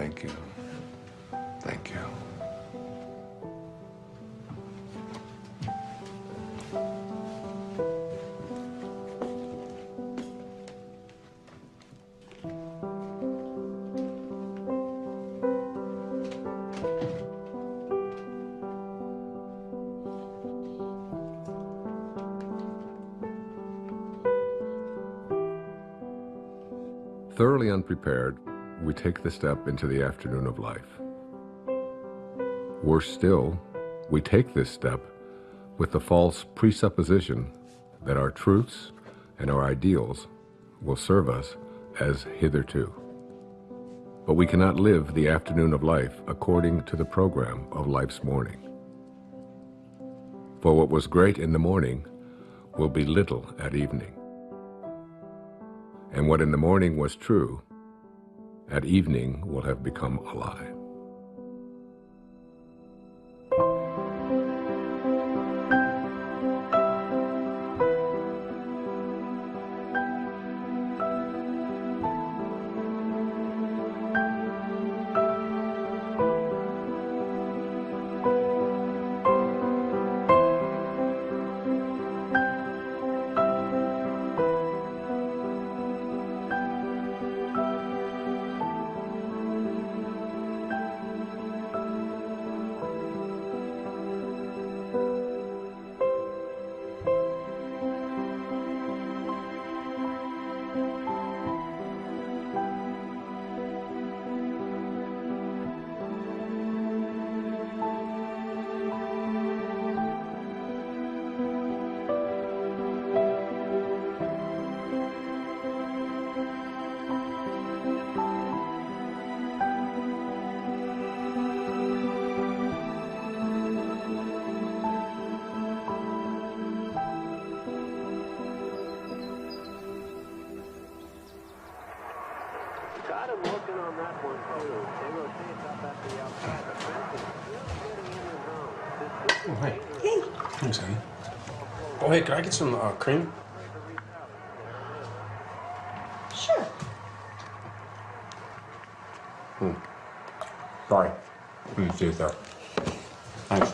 Thank you. Thank you. Thoroughly unprepared, we take the step into the afternoon of life. Worse still, we take this step with the false presupposition that our truths and our ideals will serve us as hitherto. But we cannot live the afternoon of life according to the program of life's morning. For what was great in the morning will be little at evening. And what in the morning was true, at evening will have become a lie. Got him looking on that one, too. They rotate up at the outside. The fence is just getting in the zone. Oh, hey. Hey. Thanks, honey. Oh, hey, could I get some cream? Sure. Sorry. Didn't see it there. Thanks.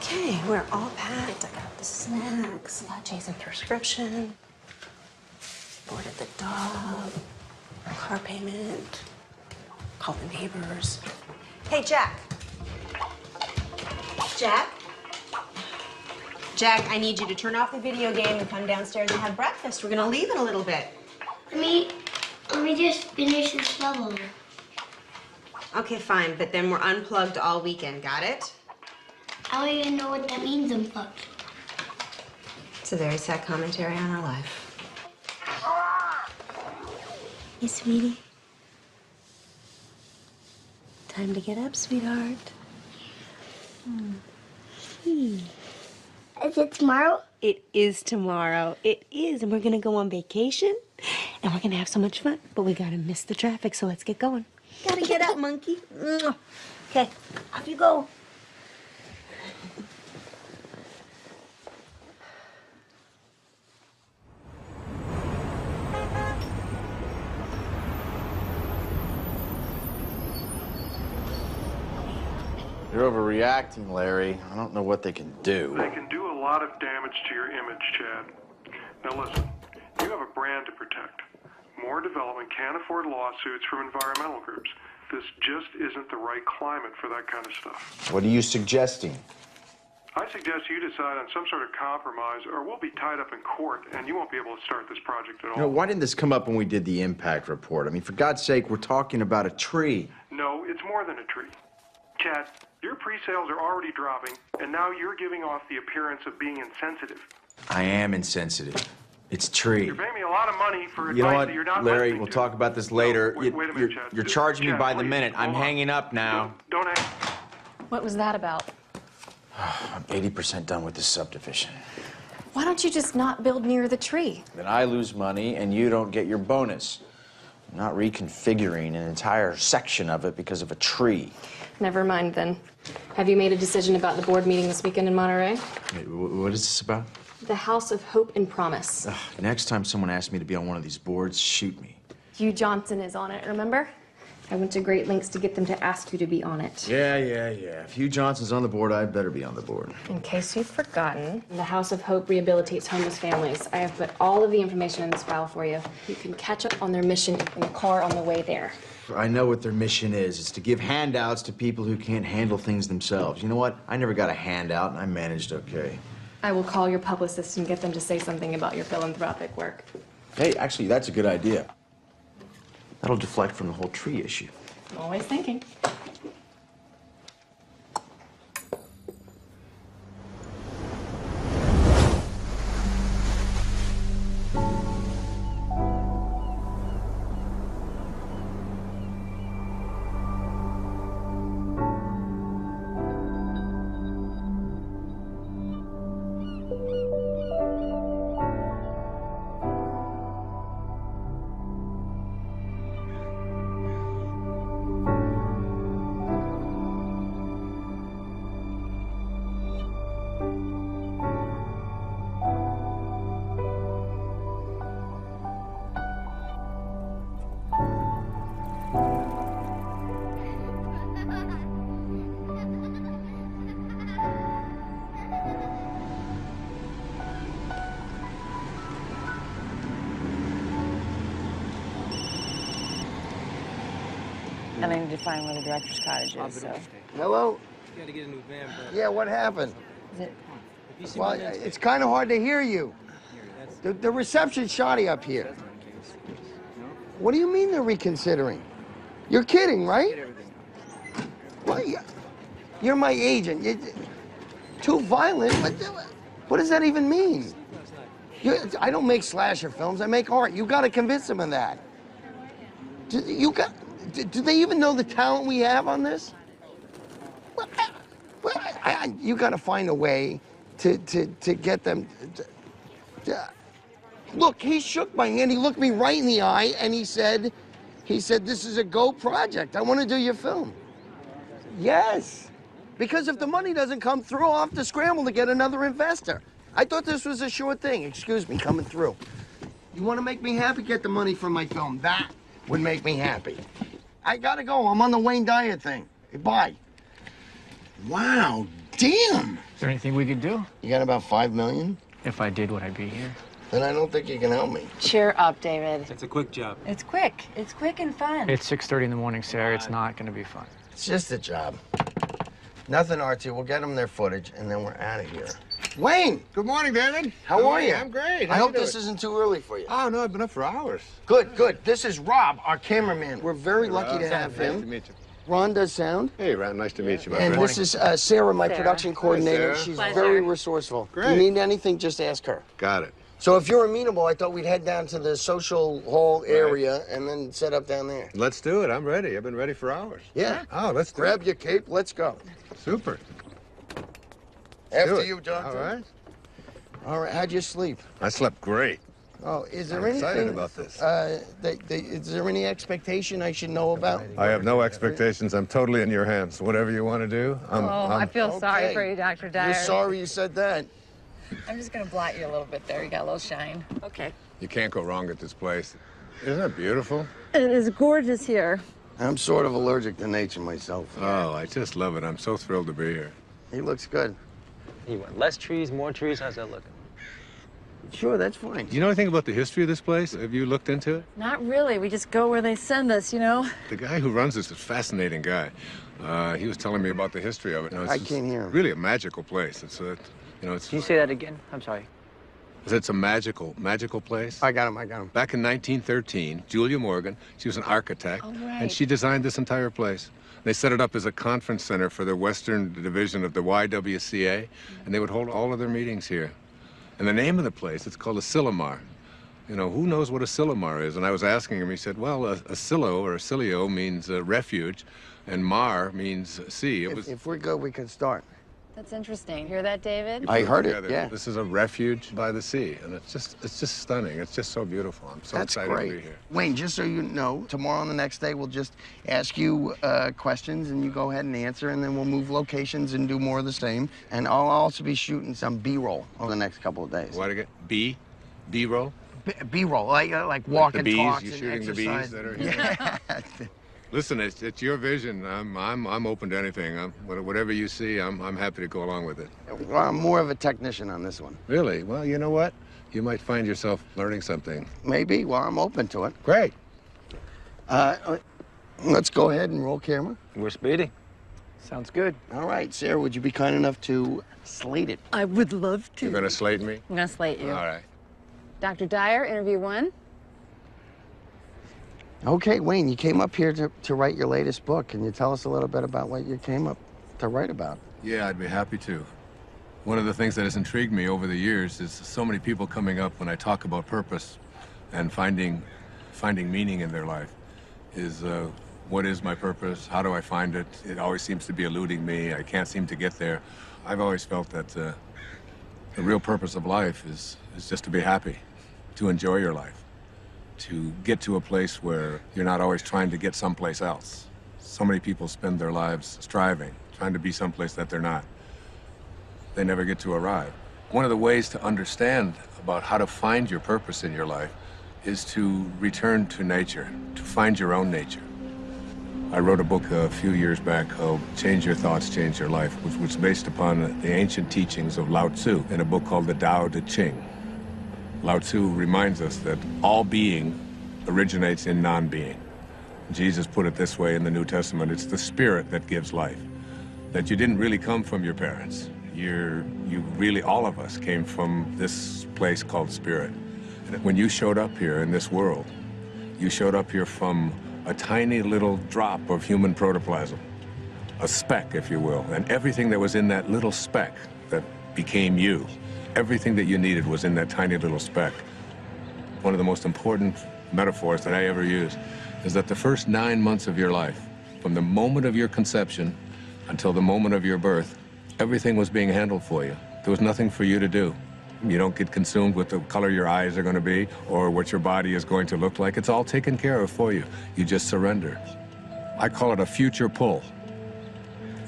Okay, we're all packed. I got the snacks, got Jason's prescription, boarded the dog, car payment, called the neighbors. Hey, Jack. Jack? Jack, I need you to turn off the video game and come downstairs and have breakfast. We're gonna leave in a little bit. Let me just finish this level. Okay, fine, but then we're unplugged all weekend, got it? I don't even know what that means, unplugged. It's a very sad commentary on our life. Hey, sweetie. Time to get up, sweetheart. Is it tomorrow? It is tomorrow. It is, and we're gonna go on vacation, and we're gonna have so much fun, but we gotta miss the traffic, so let's get going. Gotta get up, monkey. Okay, off you go. You're overreacting, Larry. I don't know what they can do. They can do a lot of damage to your image, Chad. Now listen, you have a brand to protect. More development can't afford lawsuits from environmental groups. This just isn't the right climate for that kind of stuff. What are you suggesting? I suggest you decide on some sort of compromise, or we'll be tied up in court, and you won't be able to start this project at all. You know, why didn't this come up when we did the impact report? I mean, for God's sake, we're talking about a tree. No, it's more than a tree. Chad, your pre-sales are already dropping, and now you're giving off the appearance of being insensitive. I am insensitive. It's tree. You're paying me a lot of money for advice You know what, that you're not Larry, listening we'll to. talk about this later. No, wait a minute, Chad. You're charging me Chad, by the please, minute. I'm hold on. hanging up now. Don't hang. What was that about? I'm 80% done with this subdivision. Why don't you just not build near the tree? Then I lose money and you don't get your bonus. I'm not reconfiguring an entire section of it because of a tree. Never mind then. Have you made a decision about the board meeting this weekend in Monterey? Wait, what is this about? The House of Hope and Promise. Ugh, next time someone asks me to be on one of these boards, shoot me. Hugh Johnson is on it, remember? I went to great lengths to get them to ask you to be on it. Yeah. If Hugh Johnson's on the board, I'd better be on the board. In case you've forgotten, the House of Hope rehabilitates homeless families. I have put all of the information in this file for you. You can catch up on their mission in the car on the way there. I know what their mission is. It's to give handouts to people who can't handle things themselves. You know what? I never got a handout, and I managed okay. I will call your publicist and get them to say something about your philanthropic work. Hey, actually, that's a good idea. That'll deflect from the whole tree issue. Always thinking. And I need to find where the director's cottage is, so. Hello? You gotta get a new van, bro. Yeah, what happened? Is it? Well, it's kind of hard to hear you. The reception's shoddy up here. What do you mean they're reconsidering? You're kidding, right? Well, you're my agent. You're too violent. What does that even mean? I don't make slasher films. I make art. You got to convince them of that. Do they even know the talent we have on this? You got to find a way to get them. Look, he shook my hand. He looked me right in the eye, and he said, "This is a go project. I want to do your film." Yes, because if the money doesn't come through, I'll have to scramble to get another investor. I thought this was a sure thing. Excuse me, coming through. You want to make me happy? Get the money from my film. That would make me happy. I gotta go. I'm on the Wayne Dyer thing. Hey, bye. Wow, damn. Is there anything we could do? You got about $5 million? If I did, would I be here? Then I don't think you can help me. Cheer up, David. It's a quick job. It's quick. It's quick and fun. It's 6:30 in the morning, Sarah. It's not gonna be fun. It's just a job. Nothing, Archie. We'll get them their footage, and then we're out of here. Wayne! Good morning, David. How are you? I'm great. I hope this isn't too early for you. Oh, no, I've been up for hours. Good, good. This is Rob, our cameraman. We're very lucky to have Nice him. to meet you. Ron does sound. Hey, Ron, nice to meet you, my And friend. this is Sarah, my production coordinator. Sarah. She's Pleasure. very resourceful. Great. If you need anything, just ask her. Got it. So if you're amenable, I thought we'd head down to the social hall area and then set up down there. Let's do it. I'm ready. I've been ready for hours. Yeah. Oh, let's do Grab it. your cape. Let's go. Super. After it. you, Doctor. All right. All right. How'd you sleep? I slept great. Oh, is there I'm anything? excited about this. Is there any expectation I should know about? I have no expectations. I'm totally in your hands. Whatever you want to do, I feel sorry Okay. for you, Dr. Dyer. You're sorry you said that. I'm just gonna blot you a little bit there. You got a little shine. Okay. You can't go wrong at this place. Isn't it beautiful? It is gorgeous here. I'm sort of allergic to nature myself. Oh, I just love it. I'm so thrilled to be here. He looks good. You want less trees, more trees? How's that looking? Sure, that's fine. Do you know anything about the history of this place? Have you looked into it? Not really. We just go where they send us, you know? The guy who runs this is a fascinating guy. He was telling me about the history of it. No, I can't hear him. Really a magical place. It's a, it's. Can you say that again? I'm sorry. It's a magical place. I got him. Back in 1913, Julia Morgan, she was an architect, and she designed this entire place. They set it up as a conference center for the Western Division of the YWCA, and they would hold all of their meetings here. And the name of the place, it's called a Silomar. You know, who knows what a Silomar is? And I was asking him, he said, well, a silo or a silio means refuge, and mar means sea. If we're good, we can start. That's interesting. Hear that, David? I heard it, together. yeah. This is a refuge by the sea, and it's just stunning. It's just so beautiful. I'm so That's excited great. to be here. Wayne, just so you know, tomorrow and the next day, we'll just ask you questions, and you go ahead and answer, and then we'll move locations and do more of the same. And I'll also be shooting some B-roll over the next couple of days. What again? B-roll? B-roll, like walk the and bees, talks you and shooting the exercise. bees that are here? Yeah. Listen, it's your vision. I'm open to anything. Whatever you see, I'm happy to go along with it. Well, I'm more of a technician on this one. Really? Well, you know what? You might find yourself learning something. Maybe. Well, I'm open to it. Great. Let's go ahead and roll camera. We're speeding. Sounds good. All right, Sarah, would you be kind enough to slate it? I would love to. You're gonna slate me? I'm gonna slate you. All right. Dr. Dyer, interview 1. Okay, Wayne, you came up here to write your latest book. Can you tell us a little bit about what you came up to write about? Yeah, I'd be happy to. One of the things that has intrigued me over the years is so many people coming up when I talk about purpose and finding meaning in their life is what is my purpose? How do I find it? It always seems to be eluding me. I can't seem to get there. I've always felt that the real purpose of life is just to be happy, to enjoy your life, to get to a place where you're not always trying to get someplace else. So many people spend their lives striving, trying to be someplace that they're not. They never get to arrive. One of the ways to understand about how to find your purpose in your life is to return to nature, to find your own nature. I wrote a book a few years back called Change Your Thoughts, Change Your Life, which was based upon the ancient teachings of Lao Tzu in a book called the Tao Te Ching. Lao Tzu reminds us that all being originates in non-being. Jesus put it this way in the New Testament, it's the spirit that gives life. That you didn't really come from your parents. You really, all of us came from this place called spirit. And when you showed up here in this world, you showed up here from a tiny little drop of human protoplasm, a speck, if you will, and everything that was in that little speck that became you, everything that you needed was in that tiny little speck. One of the most important metaphors that I ever use is that the first 9 months of your life, from the moment of your conception until the moment of your birth, everything was being handled for you. There was nothing for you to do. You don't get consumed with the color your eyes are going to be or what your body is going to look like. It's all taken care of for you. You just surrender. I call it a future pull.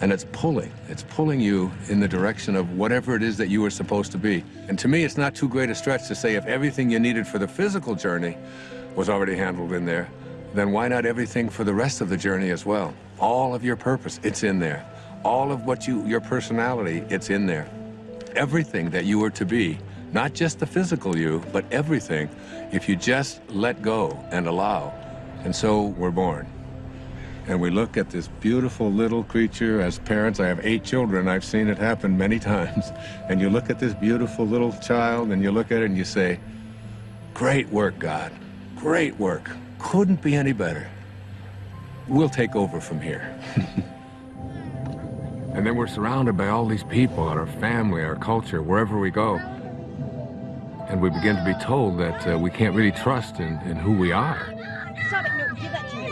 And it's pulling you in the direction of whatever it is that you were supposed to be. And to me, it's not too great a stretch to say if everything you needed for the physical journey was already handled in there, then why not everything for the rest of the journey as well? All of your purpose, it's in there. All of what your personality, it's in there. Everything that you were to be, not just the physical you, but everything, if you just let go and allow. And so we're born. And we look at this beautiful little creature. As parents, I have 8 children. I've seen it happen many times. And you look at this beautiful little child and you look at it and you say, great work, God. Great work. Couldn't be any better. We'll take over from here. And then we're surrounded by all these people, our family, our culture, wherever we go. And we begin to be told that we can't really trust in who we are. Stop it. No, give that to me.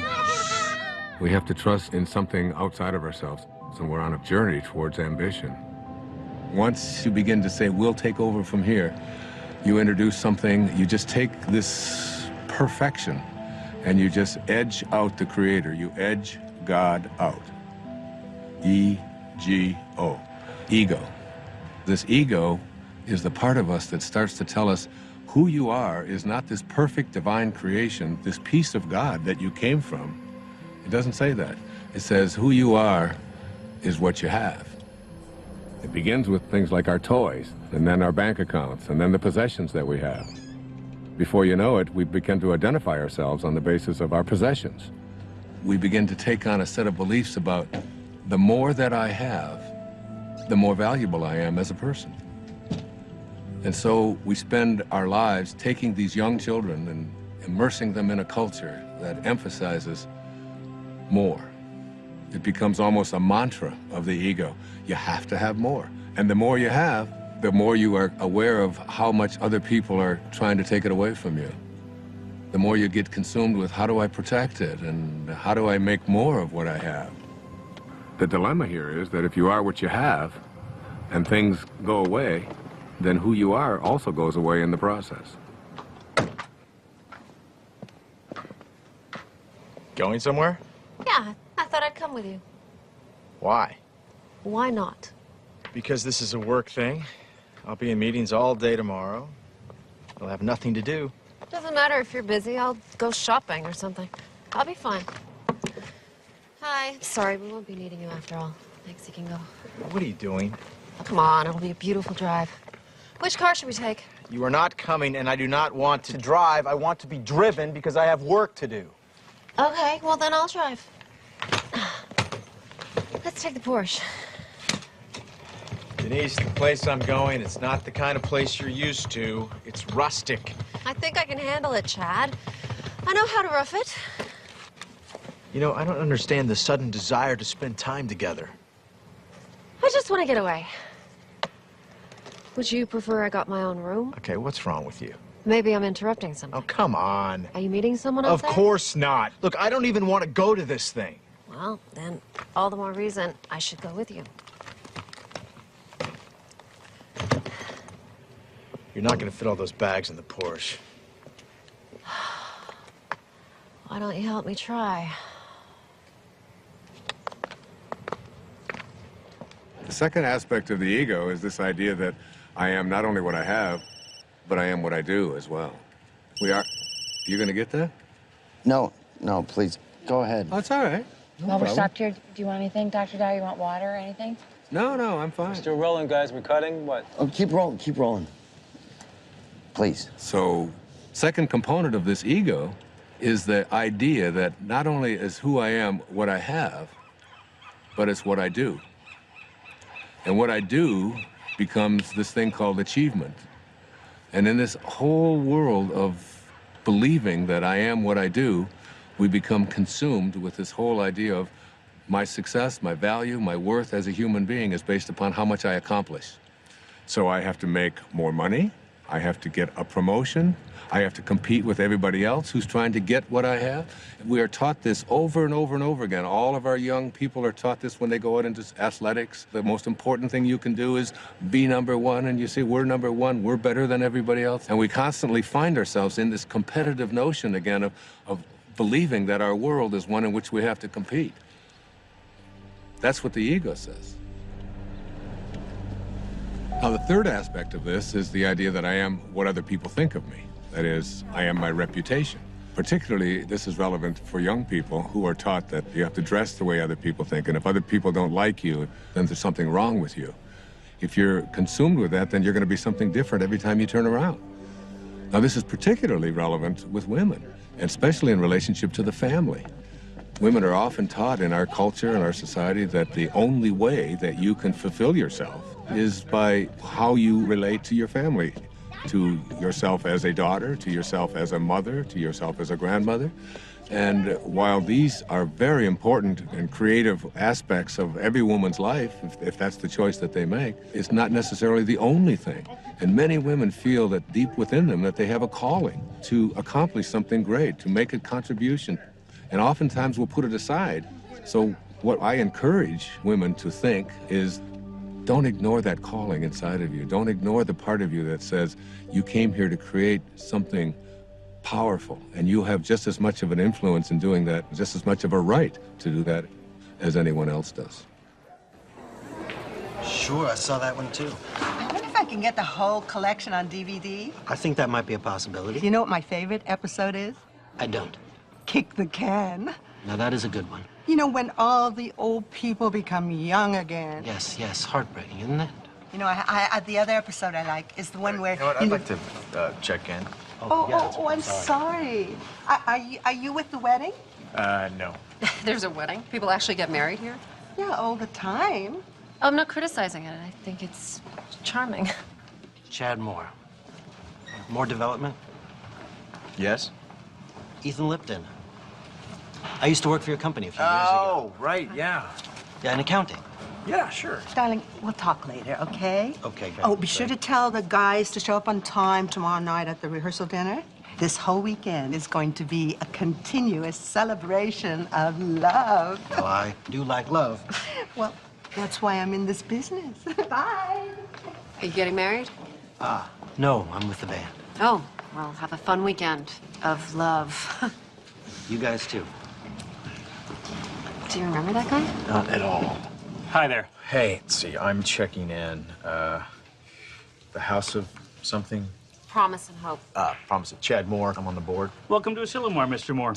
We have to trust in something outside of ourselves. So we're on a journey towards ambition. Once you begin to say, we'll take over from here, you introduce something, you just take this perfection and you just edge out the Creator. You edge God out. E-G-O. Ego. This ego is the part of us that starts to tell us who you are is not this perfect divine creation, this piece of God that you came from. It doesn't say that. It says who you are is what you have. It begins with things like our toys, and then our bank accounts, and then the possessions that we have. Before you know it, we begin to identify ourselves on the basis of our possessions. We begin to take on a set of beliefs about the more that I have, the more valuable I am as a person. And so we spend our lives taking these young children and immersing them in a culture that emphasizes more. It becomes almost a mantra of the ego. You have to have more. And the more you have, the more you are aware of how much other people are trying to take it away from you. The more you get consumed with how do I protect it and how do I make more of what I have. The dilemma here is that if you are what you have and things go away, then who you are also goes away in the process. Going somewhere? Yeah, I thought I'd come with you. Why? Why not? Because this is a work thing. I'll be in meetings all day tomorrow. I'll have nothing to do. Doesn't matter if you're busy. I'll go shopping or something. I'll be fine. Hi. Sorry, we won't be needing you after all. Thanks, you can go. What are you doing? Oh, come on, it'll be a beautiful drive. Which car should we take? You are not coming, and I do not want to drive. I want to be driven because I have work to do. Okay, well then I'll drive. Let's take the Porsche. Denise, the place I'm going, it's not the kind of place you're used to. It's rustic. I think I can handle it, Chad. I know how to rough it. You know, I don't understand the sudden desire to spend time together. I just want to get away. Would you prefer I got my own room? Okay, what's wrong with you? Maybe I'm interrupting something. Oh, come on. Are you meeting someone out Of there? course not. Look, I don't even want to go to this thing. Well, then all the more reason I should go with you. You're not going to fit all those bags in the Porsche. Why don't you help me try? The second aspect of the ego is this idea that I am not only what I have, but I am what I do as well. You gonna get that? No, please, go ahead. Oh, it's all right. No While we're problem. stopped here, do you want anything, Dr. Dow? You want water or anything? No, I'm fine. We're still rolling, guys. We're cutting. What? Oh, keep rolling. Please. So, second component of this ego is the idea that not only is who I am what I have, but it's what I do. And what I do becomes this thing called achievement. And in this whole world of believing that I am what I do, we become consumed with this whole idea of my success, my value, my worth as a human being is based upon how much I accomplish. So I have to make more money, I have to get a promotion, I have to compete with everybody else who's trying to get what I have. We are taught this over and over and over again. All of our young people are taught this when they go out into athletics. The most important thing you can do is be number one, and you say, we're number one, we're better than everybody else. And we constantly find ourselves in this competitive notion again of believing that our world is one in which we have to compete. That's what the ego says. Now, the third aspect of this is the idea that I am what other people think of me. That is, I am my reputation. Particularly, this is relevant for young people who are taught that you have to dress the way other people think, and if other people don't like you, then there's something wrong with you. If you're consumed with that, then you're going to be something different every time you turn around. Now, this is particularly relevant with women, and especially in relationship to the family. Women are often taught in our culture and our society that the only way that you can fulfill yourself is by how you relate to your family, to yourself as a daughter, to yourself as a mother, to yourself as a grandmother. And while these are very important and creative aspects of every woman's life, if that's the choice that they make, it's not necessarily the only thing. And many women feel that deep within them that they have a calling to accomplish something great, to make a contribution. And oftentimes we'll put it aside. So what I encourage women to think is, don't ignore that calling inside of you. Don't ignore the part of you that says you came here to create something powerful, and you have just as much of an influence in doing that, just as much of a right to do that as anyone else does. Sure, I saw that one too. I wonder if I can get the whole collection on DVD. I think that might be a possibility. You know what my favorite episode is? I don't. Kick the Can. Now that is a good one. You know, when all the old people become young again. Yes, heartbreaking, isn't it? You know, the other episode I like is the one where... You know what, I'd like to check in. I'm sorry. Are you with the wedding? No. There's a wedding? People actually get married here? Yeah, all the time. Oh, I'm not criticizing it. I think it's charming. Chad Moore. More development? Yes? Ethan Lipton. I used to work for your company a few years ago. Oh, right, yeah. Yeah, in accounting. Yeah, sure. Darling, we'll talk later, okay? Okay, great. Oh, be sure to tell the guys to show up on time tomorrow night at the rehearsal dinner. This whole weekend is going to be a continuous celebration of love. Well, I do like love. Well, that's why I'm in this business. Bye. Are you getting married? No, I'm with the band. Oh, well, have a fun weekend of love. You guys too. Do you remember that guy? Not at all. Hi there. Hey, let's see, I'm checking in. The House of something? Promise and Hope. Promise it. Chad Moore, I'm on the board. Welcome to Asilomar, Mr. Moore.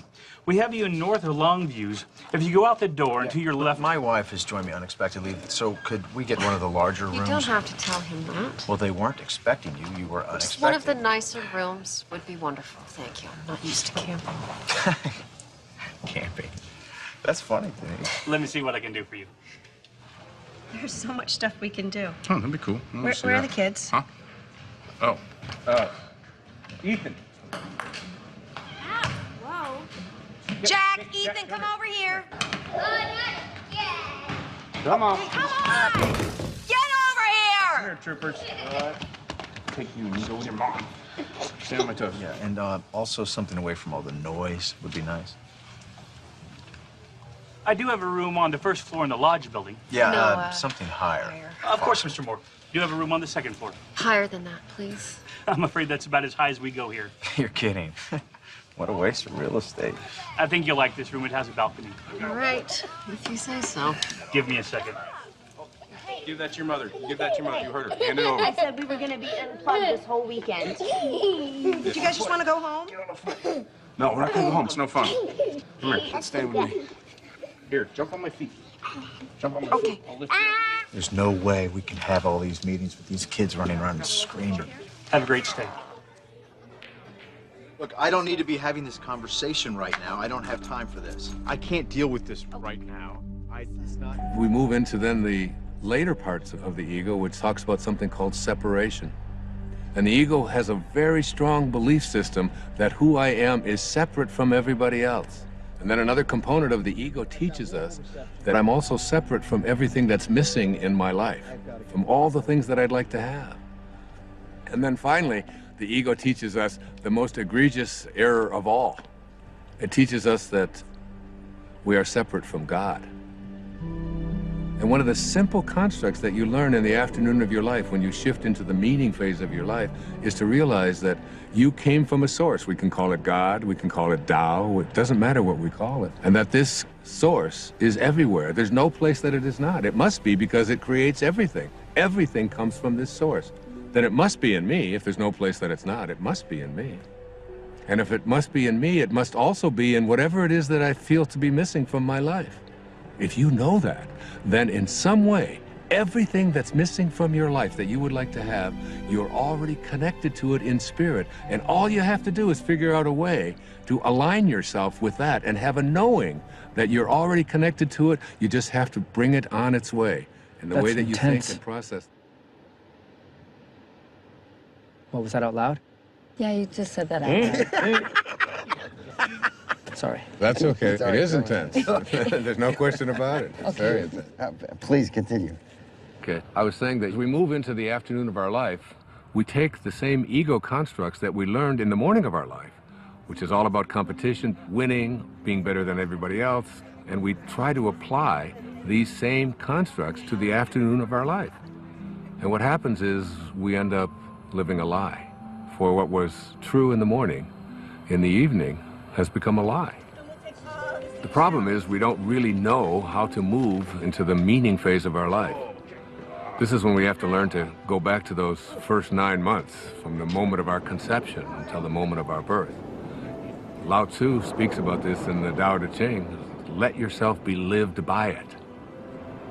We have you in North or Longviews. If you go out the door and to your left... My wife has joined me unexpectedly, so could we get one of the larger rooms? You don't have to tell him that. Well, they weren't expecting you. You were unexpected. Just one of the nicer rooms would be wonderful. Thank you. I'm not used to camping. Camping. That's funny, Denise. Let me see what I can do for you. There's so much stuff we can do. Oh, that'd be cool. Where are the kids? Huh? Oh. Ethan. Whoa. Jack, Ethan, come over here. Come on. Come on! Get over here! Come here, troopers. Take you and you go with your mom. Stand on my toes. Yeah, and also something away from all the noise would be nice. I do have a room on the first floor in the lodge building. Yeah, No, something higher. Of course, Mr. Moore. You have a room on the second floor. Higher than that, please. I'm afraid that's about as high as we go here. You're kidding. What a waste of real estate. I think you'll like this room. It has a balcony. All right, if you say so. Give me a second. Give that to your mother. Give that to your mother. You heard her. Hand it over. I said we were going to be unplugged this whole weekend. Do you guys just want to go home? No, we're not going to go home. It's no fun. Come here. Let's stay with me. Here, jump on my feet. Jump on my feet. I'll lift you up. There's no way we can have all these meetings with these kids running around and screaming. Have a great stay. Look, I don't need to be having this conversation right now. I don't have time for this. I can't deal with this right now. It's not... We move into then the later parts of the ego, which talks about something called separation. And the ego has a very strong belief system that who I am is separate from everybody else. And then another component of the ego teaches us that I'm also separate from everything that's missing in my life, from all the things that I'd like to have. And then finally, the ego teaches us the most egregious error of all. It teaches us that we are separate from God. And one of the simple constructs that you learn in the afternoon of your life when you shift into the meaning phase of your life is to realize that you came from a source. We can call it God, we can call it Tao, it doesn't matter what we call it. And that this source is everywhere. There's no place that it is not. It must be because it creates everything. Everything comes from this source. Then it must be in me. If there's no place that it's not, it must be in me. And if it must be in me, it must also be in whatever it is that I feel to be missing from my life. If you know that, then in some way, everything that's missing from your life that you would like to have, you're already connected to it in spirit. And all you have to do is figure out a way to align yourself with that and have a knowing that you're already connected to it. You just have to bring it on its way. And the way that you think and process. What, was that out loud? Yeah, you just said that out loud. Sorry. That's okay. Sorry, it is sorry. intense. There's no question about it. It's very intense. Please continue. Okay. I was saying that as we move into the afternoon of our life, we take the same ego constructs that we learned in the morning of our life, which is all about competition, winning, being better than everybody else, and we try to apply these same constructs to the afternoon of our life. And what happens is we end up living a lie. For what was true in the morning, in the evening, has become a lie. The problem is we don't really know how to move into the meaning phase of our life. This is when we have to learn to go back to those first 9 months, from the moment of our conception until the moment of our birth. Lao Tzu speaks about this in the Tao Te Ching. Let yourself be lived by it.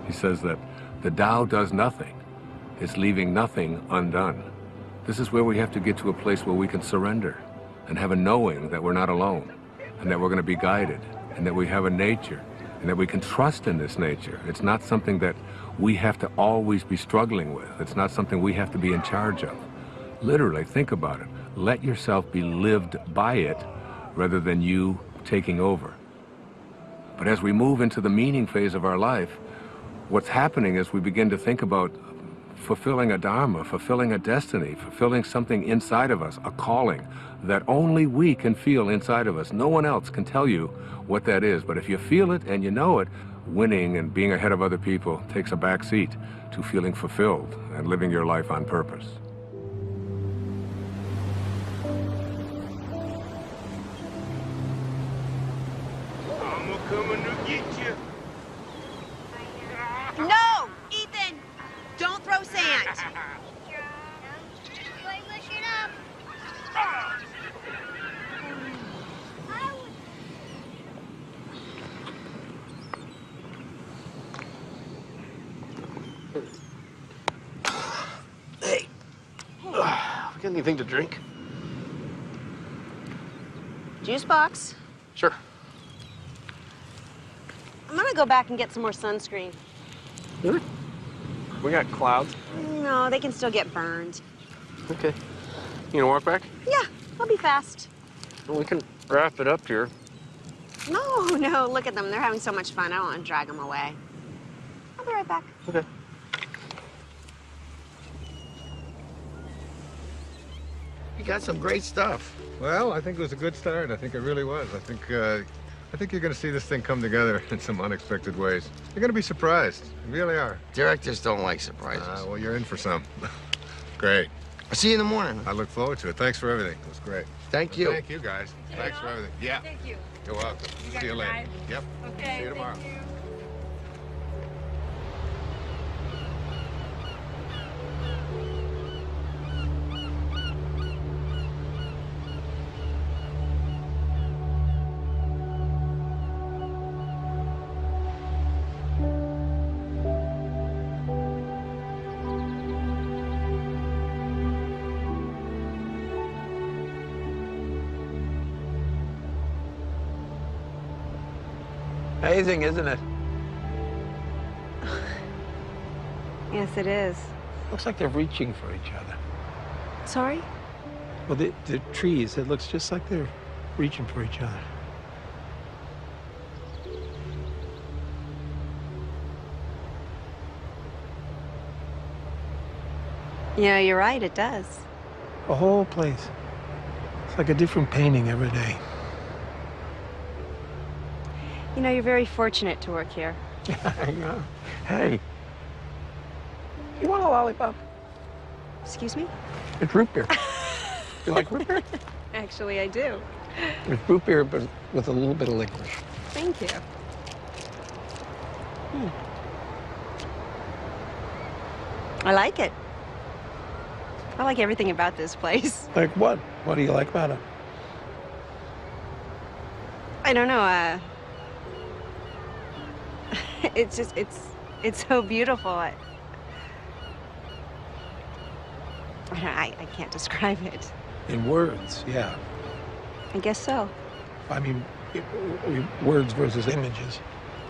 He says that the Tao does nothing. It's leaving nothing undone. This is where we have to get to a place where we can surrender and have a knowing that we're not alone, and that we're going to be guided, and that we have a nature, and that we can trust in this nature. It's not something that we have to always be struggling with. It's not something we have to be in charge of. Literally, think about it. Let yourself be lived by it rather than you taking over. But as we move into the meaning phase of our life, what's happening is we begin to think about fulfilling a dharma, fulfilling a destiny, fulfilling something inside of us, a calling that only we can feel inside of us. No one else can tell you what that is. But if you feel it and you know it, winning and being ahead of other people takes a back seat to feeling fulfilled and living your life on purpose. I'm coming to get you. No! Ethan! Don't throw sand! anything to drink? Juice box. Sure. I'm gonna go back and get some more sunscreen. Really? We got clouds. No, they can still get burned. Okay. You gonna walk back? Yeah, I'll be fast. Well, we can wrap it up here. No, no, look at them. They're having so much fun. I don't want to drag them away. I'll be right back. Okay. You got some great stuff. Well, I think it was a good start. I think it really was. I think you're going to see this thing come together in some unexpected ways. You're going to be surprised. You really are. Directors don't like surprises. Well, you're in for some. Great. I'll see you in the morning. I look forward to it. Thanks for everything. It was great. Thank you. Thank you, guys. Thanks for everything. Yeah. Thank you. You're welcome. See you later. ride? Yep. Okay. See you tomorrow. Thank you. Amazing, isn't it? Yes, it is. Looks like they're reaching for each other. Sorry? Well, the trees, it looks just like they're reaching for each other. Yeah, you're right, it does. The whole place. It's like a different painting every day. You know, you're very fortunate to work here. I know. Hey, you want a lollipop? Excuse me? It's root beer. You like root beer? Actually, I do. It's root beer, but with a little bit of licorice. Thank you. I like it. I like everything about this place. Like what? What do you like about it? I don't know, it's just, it's so beautiful. I can't describe it. In words, yeah. I guess so. I mean, words versus images.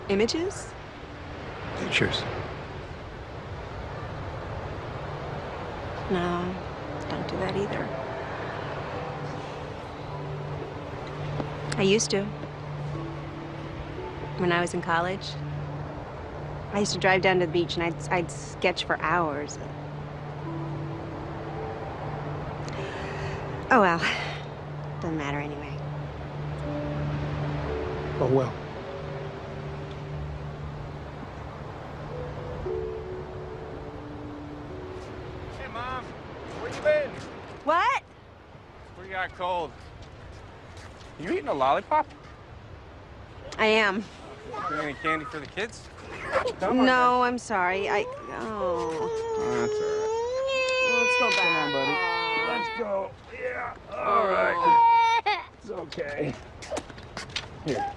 Images? Pictures. No, don't do that either. I used to. When I was in college, I used to drive down to the beach and I'd sketch for hours. Oh well, doesn't matter anyway. Oh well. Hey, Mom. Where you been? What? We got cold. You eating a lollipop? I am. Bring any candy for the kids? No, I'm sorry. Oh. That's all right. Let's go back. Come on, buddy. Let's go. Yeah. All right. It's okay. Here.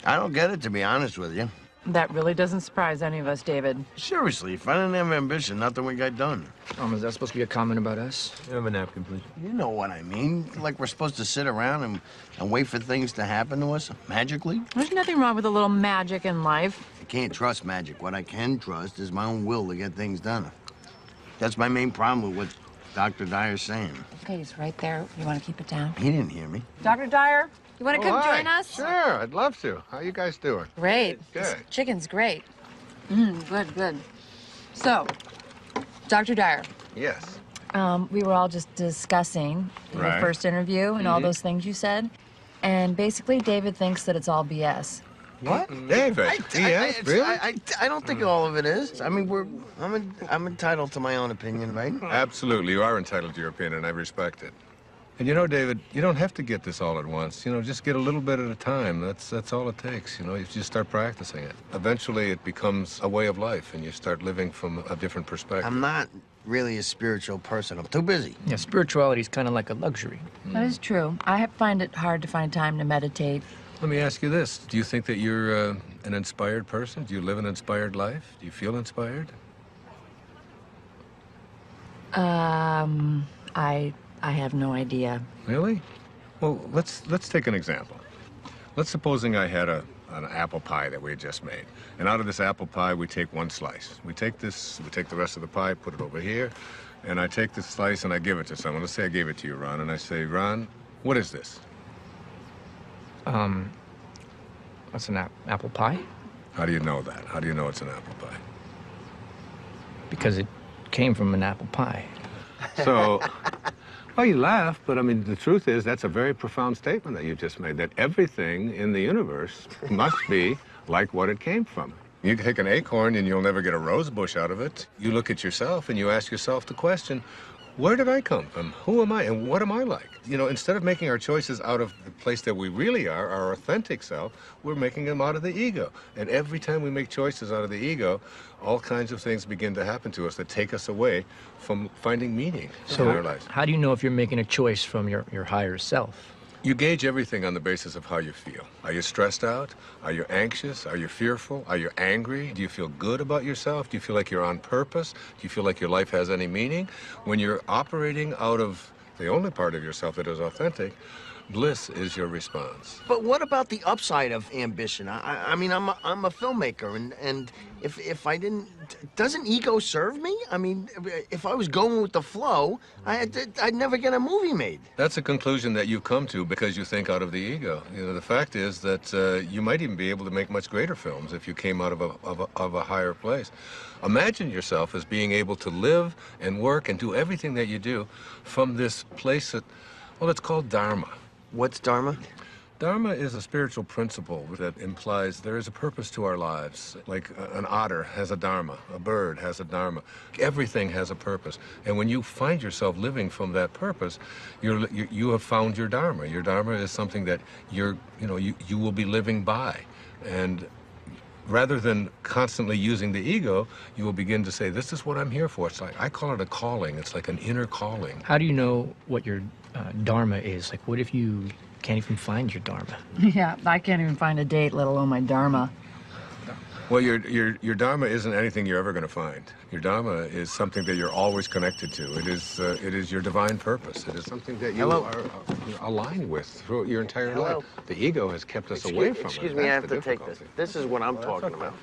I don't get it, to be honest with you. That really doesn't surprise any of us, David. Seriously, if I didn't have ambition, nothing would get done. Is that supposed to be a comment about us? You have a napkin, please. You know what I mean. Like we're supposed to sit around and wait for things to happen to us magically. There's nothing wrong with a little magic in life. I can't trust magic. What I can trust is my own will to get things done. That's my main problem with what Dr. Dyer's saying. Okay, he's right there. You want to keep it down? He didn't hear me. Dr. Dyer, you want to come hi. join us? Sure, I'd love to. How you guys doing? Great. Good. This chicken's great. Good, good. So, Dr. Dyer, Yes. We were all just discussing your Right. first interview and all those things you said. And basically, David thinks that it's all BS. What? David, yes, really? I don't think all of it is. I mean, I'm entitled to my own opinion, right? Absolutely, you are entitled to your opinion, and I respect it. And you know, David, you don't have to get this all at once. You know, just get a little bit at a time. That's all it takes. You know, you just start practicing it. Eventually, it becomes a way of life, and you start living from a different perspective. I'm not really a spiritual person. I'm too busy. Yeah, spirituality is kind of like a luxury. That is true. I find it hard to find time to meditate. Let me ask you this. Do you think that you're an inspired person? Do you live an inspired life? Do you feel inspired? I have no idea. Really? Well, let's take an example. Let's supposing I had an apple pie that we had just made. And out of this apple pie, we take one slice. We take the rest of the pie, put it over here, and I take this slice and I give it to someone. Let's say I gave it to you, Ron, and I say, Ron, what is this? That's an apple pie. How do you know that? How do you know it's an apple pie? Because it came from an apple pie. So, well, you laugh, but I mean, the truth is that's a very profound statement that you just made, that everything in the universe must be like what it came from. You take an acorn and you'll never get a rose bush out of it. You look at yourself and you ask yourself the question, where did I come from? Who am I and what am I like? You know, instead of making our choices out of the place that we really are, our authentic self, we're making them out of the ego. And every time we make choices out of the ego, all kinds of things begin to happen to us that take us away from finding meaning in our lives. How do you know if you're making a choice from your higher self? You gauge everything on the basis of how you feel. Are you stressed out? Are you anxious? Are you fearful? Are you angry? Do you feel good about yourself? Do you feel like you're on purpose? Do you feel like your life has any meaning? When you're operating out of the only part of yourself that is authentic, bliss is your response. But what about the upside of ambition? I mean, I'm a filmmaker, and if I didn't, doesn't ego serve me? I mean, if I was going with the flow, I'd never get a movie made. That's a conclusion that you've come to because you think out of the ego. You know, the fact is that you might even be able to make much greater films if you came out of a higher place. Imagine yourself as being able to live and work and do everything that you do from this place that, well, it's called Dharma. What's Dharma? Dharma is a spiritual principle that implies there is a purpose to our lives. Like an otter has a dharma, a bird has a dharma. Everything has a purpose. And when you find yourself living from that purpose, you have found your dharma. Your dharma is something that you will be living by. And rather than constantly using the ego, you will begin to say, this is what I'm here for. It's like, I call it a calling. It's like an inner calling. How do you know what your dharma is? Like, what if you can't even find your dharma? Yeah, I can't even find a date, let alone my dharma. Well, your dharma isn't anything you're ever going to find. Your dharma is something that you're always connected to. It is your divine purpose. It is something that you are aligned with throughout your entire life. The ego has kept us away from it. Excuse me, I have to take this. This is what I'm talking about.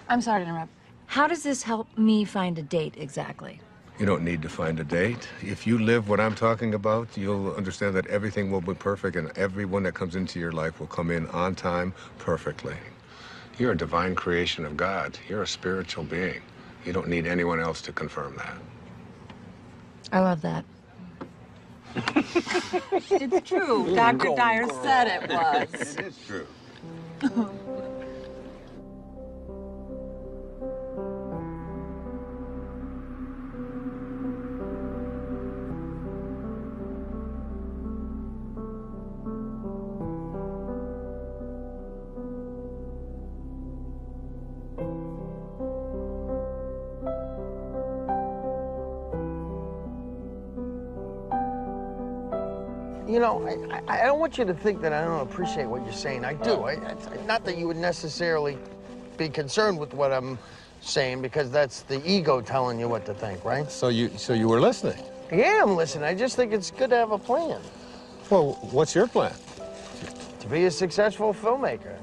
I'm sorry to interrupt. How does this help me find a date exactly? You don't need to find a date. If you live what I'm talking about, you'll understand that everything will be perfect and everyone that comes into your life will come in on time perfectly. You're a divine creation of God. You're a spiritual being. You don't need anyone else to confirm that. I love that. It's true. Dr. Dyer said it was. It is true. You know, I don't want you to think that I don't appreciate what you're saying. I do. Not that you would necessarily be concerned with what I'm saying, because that's the ego telling you what to think, right? So you were listening? Yeah, I'm listening. I just think it's good to have a plan. Well, what's your plan? To be a successful filmmaker,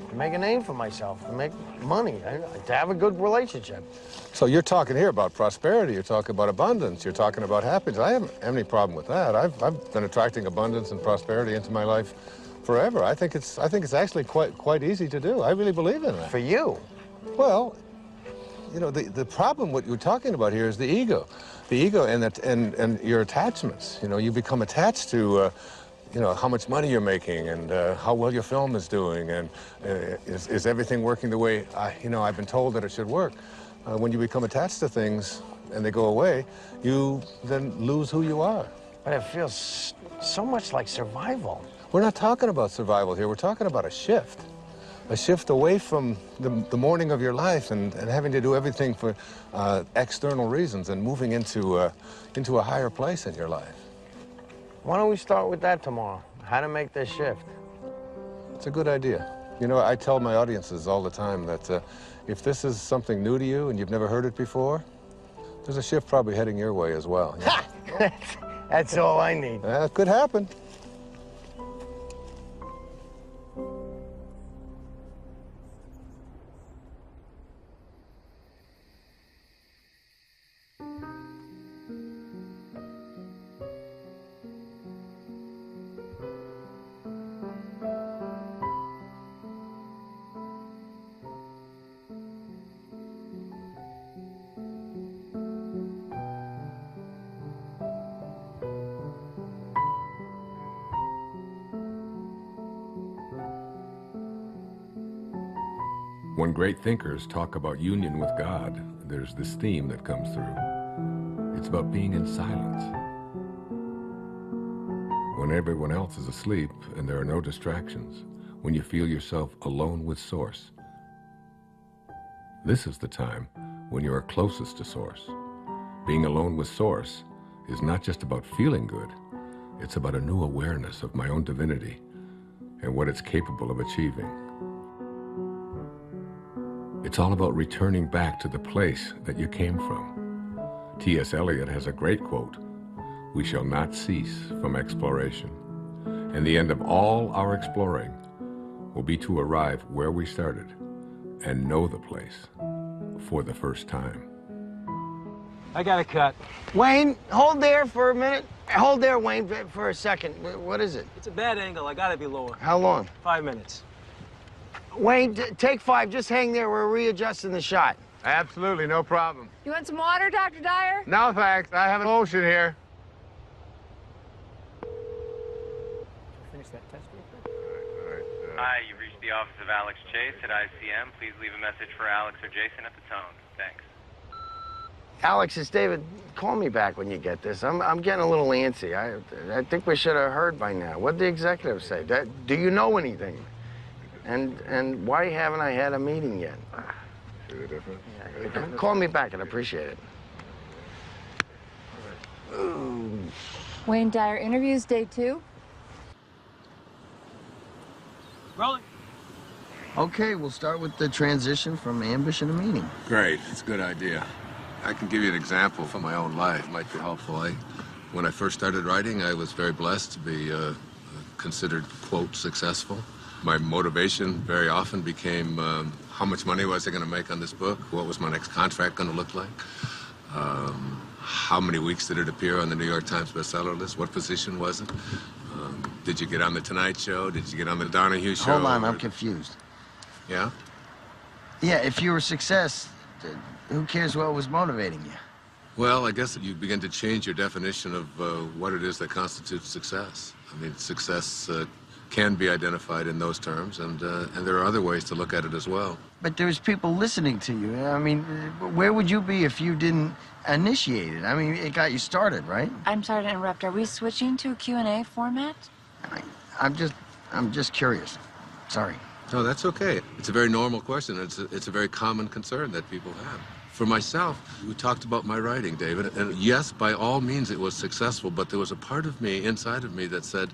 to make a name for myself, to make money, to have a good relationship. So you're talking here about prosperity, you're talking about abundance, you're talking about happiness. I haven't any problem with that. I've been attracting abundance and prosperity into my life forever. I think it's actually quite easy to do. I really believe in that. For you? Well, you know, the problem what you're talking about here is the ego. The ego and your attachments. You know, you become attached to you know, how much money you're making and how well your film is doing and is everything working the way I've been told that it should work. When you become attached to things and they go away, you then lose who you are. But it feels so much like survival. We're not talking about survival here. We're talking about a shift away from the morning of your life and having to do everything for external reasons and moving into a higher place in your life. Why don't we start with that tomorrow? How to make this shift? It's a good idea. You know, I tell my audiences all the time that if this is something new to you and you've never heard it before, There's a shift probably heading your way as well. Ha! That's all I need. It could happen. When great thinkers talk about union with God, there's this theme that comes through. It's about being in silence. When everyone else is asleep and there are no distractions, when you feel yourself alone with Source. This is the time when you are closest to Source. Being alone with Source is not just about feeling good, it's about a new awareness of my own divinity and what it's capable of achieving. It's all about returning back to the place that you came from. T.S. Eliot has a great quote, "We shall not cease from exploration, and the end of all our exploring will be to arrive where we started and know the place for the first time." I got a cut. Wayne, hold there for a minute. Hold there, Wayne, for a second. What is it? It's a bad angle. I gotta be lower. How long? 5 minutes. Wayne, take 5. Just hang there. We're readjusting the shot. Absolutely, no problem. You want some water, Dr. Dyer? No, thanks. I have an ocean here. Finish that test real quick. Hi, you've reached the office of Alex Chase at ICM. Please leave a message for Alex or Jason at the tone. Thanks. Alex, it's David. Call me back when you get this. I'm getting a little antsy. I think we should have heard by now. What did the executive say? Do you know anything? And why haven't I had a meeting yet? See the difference? Yeah, call me back. I'd appreciate it. Ooh. Wayne Dyer interviews day 2. Rolling. Okay, we'll start with the transition from ambition to meaning. Great. It's a good idea. I can give you an example from my own life. It might be helpful. When I first started writing, I was very blessed to be considered, quote, successful. My motivation very often became how much money was I going to make on this book? What was my next contract going to look like? How many weeks did it appear on the New York Times bestseller list? What position was it? Did you get on the Tonight Show? Did you get on the Donahue Show? Hold on, I'm confused. Yeah? Yeah, if you were a success, who cares what was motivating you? Well, I guess you begin to change your definition of what it is that constitutes success. I mean, success can be identified in those terms, and there are other ways to look at it as well. But there's people listening to you. I mean, where would you be if you didn't initiate it? I mean, it got you started, right? I'm sorry to interrupt. Are we switching to a Q&A format? I'm just curious. Sorry. No, that's okay. It's a very normal question. It's a very common concern that people have. For myself, we talked about my writing, David, and yes, by all means it was successful, but there was a part of me, inside of me, that said,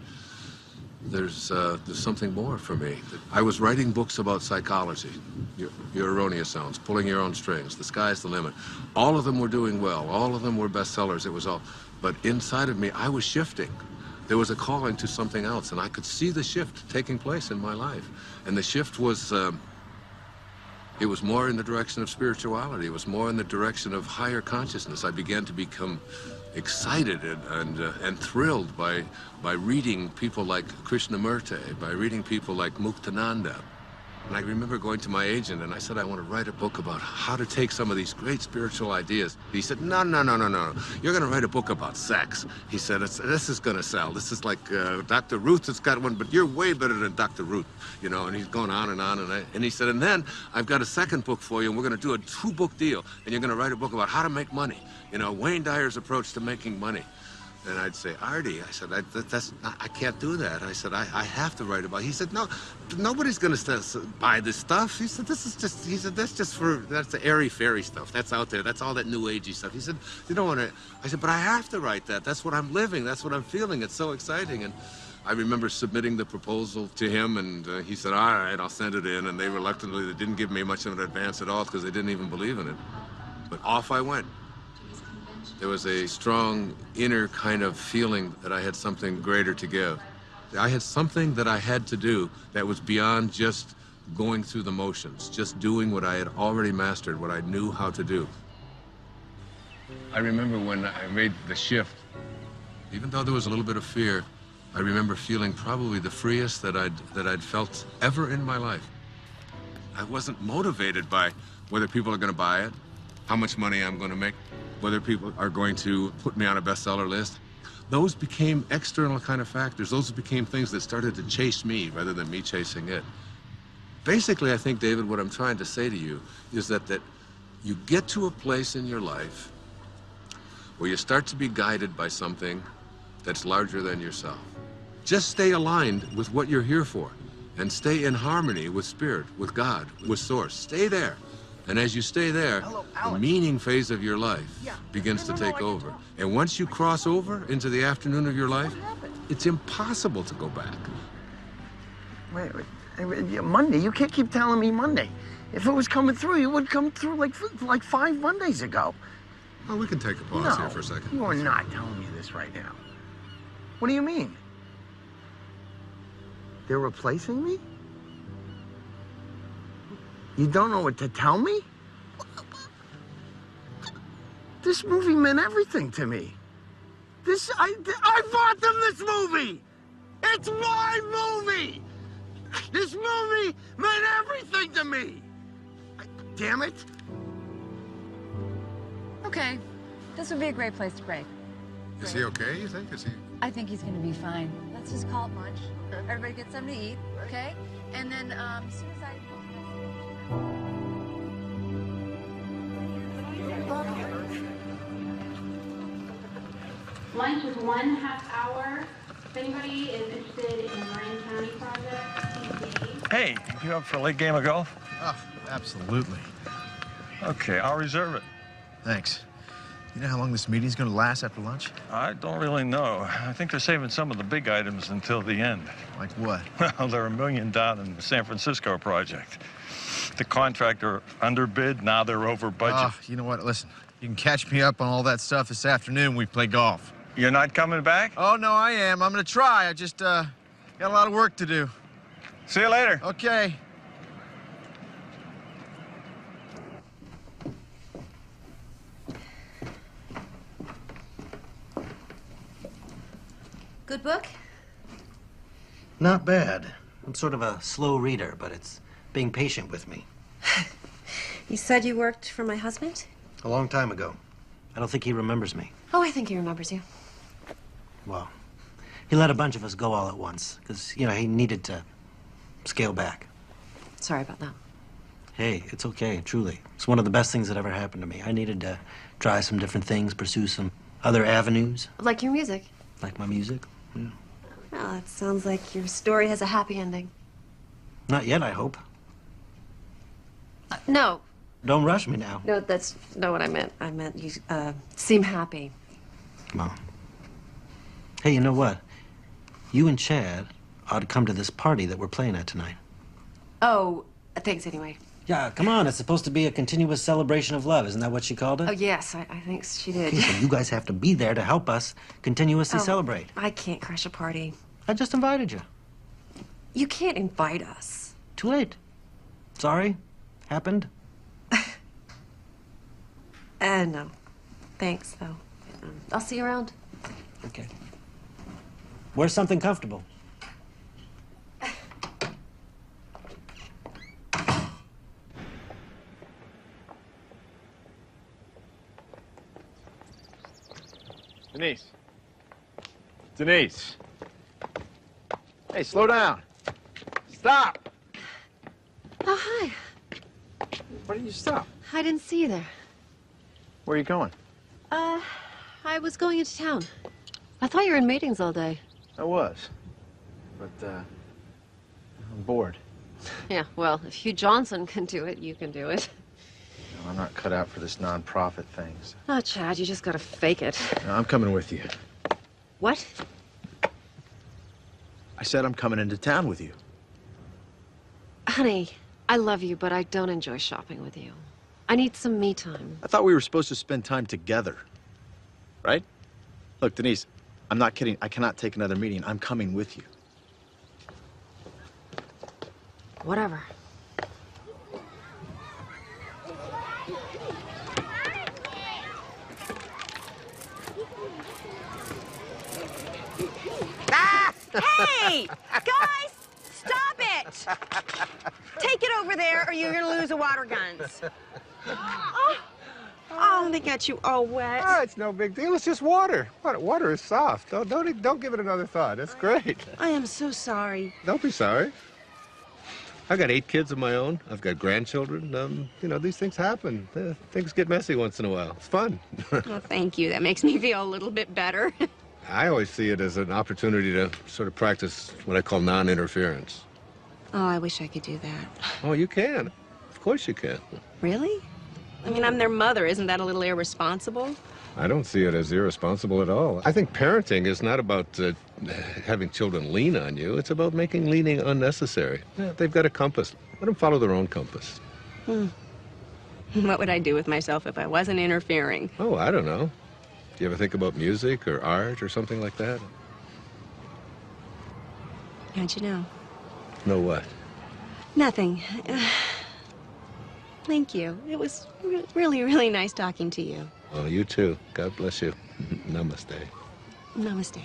there's something more for me. I was writing books about psychology, your erroneous zones, pulling your own strings, the sky's the limit. All of them were doing well. All of them were bestsellers. It was all, but inside of me, I was shifting. There was a calling to something else, and I could see the shift taking place in my life. And the shift was, it was more in the direction of spirituality. It was more in the direction of higher consciousness. I began to become excited and thrilled by reading people like Krishnamurti, by reading people like Muktananda. And I remember going to my agent and I said, I want to write a book about how to take some of these great spiritual ideas. He said, no. You're going to write a book about sex. He said, this is going to sell. This is like Dr. Ruth has got one, but you're way better than Dr. Ruth, you know, and he's going on and on. And he said, and then I've got a second book for you, and we're going to do a 2-book deal, and you're going to write a book about how to make money. You know, Wayne Dyer's approach to making money. And I'd say, Artie, I said, I can't do that. I said, I have to write about it. He said, no, nobody's going to buy this stuff. He said, that's the airy-fairy stuff. That's out there. That's all that new agey stuff. He said, you don't want to. I said, but I have to write that. That's what I'm living. That's what I'm feeling. It's so exciting. And I remember submitting the proposal to him, and he said, all right, I'll send it in. And they reluctantly, they didn't give me much of an advance at all because they didn't even believe in it. But off I went. There was a strong inner kind of feeling that I had something greater to give. I had something that I had to do that was beyond just going through the motions, just doing what I had already mastered, what I knew how to do. I remember when I made the shift, even though there was a little bit of fear, I remember feeling probably the freest that I'd felt ever in my life. I wasn't motivated by whether people are going to buy it, how much money I'm going to make, whether people are going to put me on a bestseller list. Those became external kind of factors. Those became things that started to chase me rather than me chasing it. Basically, I think, David, what I'm trying to say to you is that you get to a place in your life where you start to be guided by something that's larger than yourself. Just stay aligned with what you're here for and stay in harmony with Spirit, with God, with Source. Stay there. And as you stay there, the meaning phase of your life begins to take over. And once you cross over into the afternoon of your life, it's impossible to go back. Wait, Monday? You can't keep telling me Monday. If it was coming through, it would come through like 5 Mondays ago. Well, we can take a pause here for a second. You are not telling me this right now. What do you mean? They're replacing me? You don't know what to tell me? This movie meant everything to me. I bought them this movie! It's my movie! This movie meant everything to me! Damn it! Okay, this would be a great place to break. Is he okay, you think? Is he? I think he's gonna be fine. Let's just call it lunch. Everybody get something to eat, okay? And then, as soon as I... Lunch is 1/2 hour. If anybody is interested in Marin County project, Hey, you up for a late game of golf? Oh, absolutely. Okay, I'll reserve it. Thanks. You know how long this meeting's gonna last after lunch? I don't really know. I think they're saving some of the big items until the end. Like what? Well, they're $1 million down in the San Francisco project. The contractor underbid, now they're over budget. You know what? Listen, you can catch me up on all that stuff this afternoon when we play golf. You're not coming back? Oh, no, I am. I'm gonna try. I just, got a lot of work to do. See you later. Okay. Good book? Not bad. I'm sort of a slow reader, but it's being patient with me. You said you worked for my husband? A long time ago. I don't think he remembers me. Oh, I think he remembers you. Well, he let a bunch of us go all at once, because, you know, he needed to scale back. Sorry about that. Hey, it's okay, truly. It's one of the best things that ever happened to me. I needed to try some different things, pursue some other avenues. Like your music. Like my music? Yeah. Well, it sounds like your story has a happy ending. Not yet, I hope. No. Don't rush me now. No, that's not what I meant. I meant you seem happy. Well. Hey, you know what? You and Chad ought to come to this party that we're playing at tonight. Oh, thanks anyway. Yeah, come on. It's supposed to be a continuous celebration of love. Isn't that what she called it? Oh, yes, I think she did. Okay, so you guys have to be there to help us continuously celebrate. I can't crash a party. I just invited you. You can't invite us. Too late. Sorry. Happened. No. Thanks, though. I'll see you around. Okay. Wear something comfortable. Denise. Denise. Hey, slow down. Stop! Oh, hi. Why did you stop? I didn't see you there. Where are you going? I was going into town. I thought you were in meetings all day. I was. But, I'm bored. Yeah, well, if Hugh Johnson can do it, you can do it. No, I'm not cut out for this non-profit thing. So. Oh, Chad, you just gotta fake it. No, I'm coming with you. What? I said I'm coming into town with you. Honey, I love you, but I don't enjoy shopping with you. I need some me time. I thought we were supposed to spend time together. right? Look, Denise, I'm not kidding. I cannot take another meeting. I'm coming with you. Whatever. Hey! Guys! Stop it! Take it over there or you're gonna lose the water guns. Oh, they got you all wet. Oh, it's no big deal. It's just water. Water is soft. Don't give it another thought. It's great. I am so sorry. Don't be sorry. I got 8 kids of my own. I've got grandchildren. You know, these things happen. Things get messy once in a while. It's fun. Well, thank you. That makes me feel a little bit better. I always see it as an opportunity to sort of practice what I call non-interference. Oh, I wish I could do that. Oh, you can. Of course you can. Really? I mean, I'm their mother. Isn't that a little irresponsible? I don't see it as irresponsible at all. I think parenting is not about having children lean on you. It's about making leaning unnecessary. Yeah, they've got a compass. Let them follow their own compass. What would I do with myself if I wasn't interfering? Oh, I don't know. Do you ever think about music or art or something like that? How'd you know? Know what? Nothing. Thank you. It was really, really nice talking to you. Oh, you too. God bless you. Namaste. Namaste.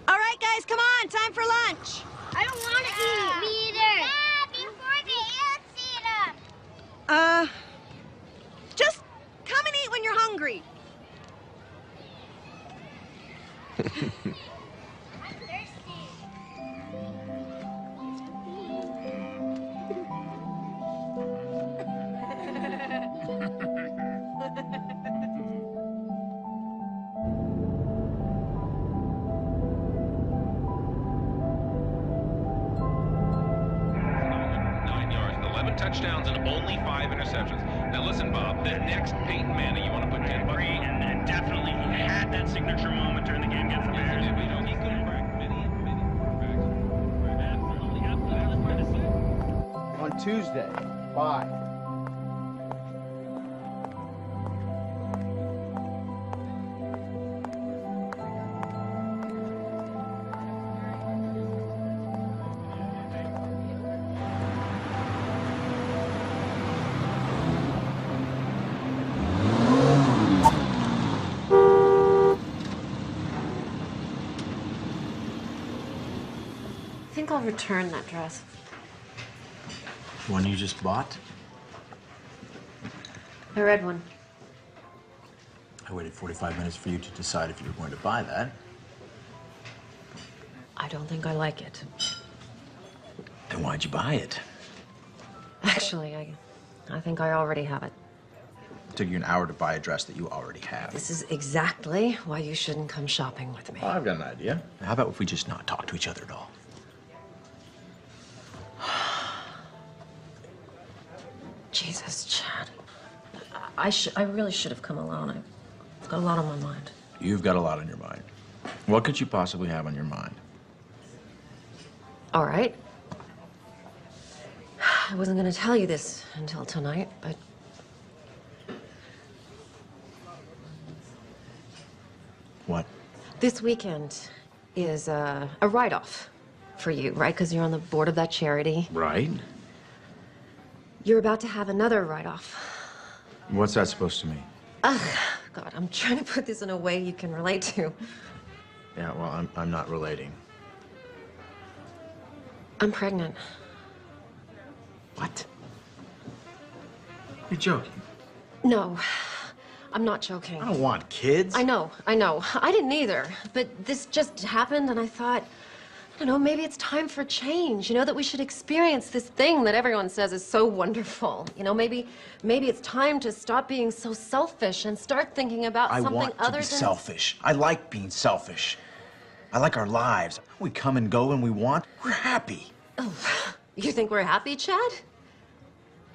All right, guys, come on. Time for lunch. I don't want to eat. Me either. Before the ants eat them. Just come and eat when you're hungry. Touchdowns and only 5 interceptions. Now listen, Bob, the next Peyton Manning, you want to put 10 bucks on. And definitely he had that signature moment during the game against the Bears. He could have cracked many On Tuesday, 5. I think I'll return that dress. One you just bought? The red one. I waited 45 minutes for you to decide if you were going to buy that. I don't think I like it. Then why'd you buy it? Actually, I think I already have it. It took you an hour to buy a dress that you already have. This is exactly why you shouldn't come shopping with me. Oh, I've got an idea. How about if we just not talk to each other at all? Jesus, Chad. I really should have come alone. I've got a lot on my mind. You've got a lot on your mind. What could you possibly have on your mind? All right. I wasn't going to tell you this until tonight, but... What? This weekend is a write-off for you, right? Because you're on the board of that charity. Right. You're about to have another write-off. What's that supposed to mean? Ugh, God, I'm trying to put this in a way you can relate to. Yeah, well, I'm not relating. I'm pregnant. What? You're joking. No, I'm not joking. I don't want kids. I know. I didn't either. But this just happened, and I thought, I don't know, maybe it's time for change. You know, that we should experience this thing that everyone says is so wonderful. You know, maybe it's time to stop being so selfish and start thinking about something other than... I want to be selfish. I like being selfish. I like our lives. We come and go when we want. We're happy. Oh, you think we're happy, Chad?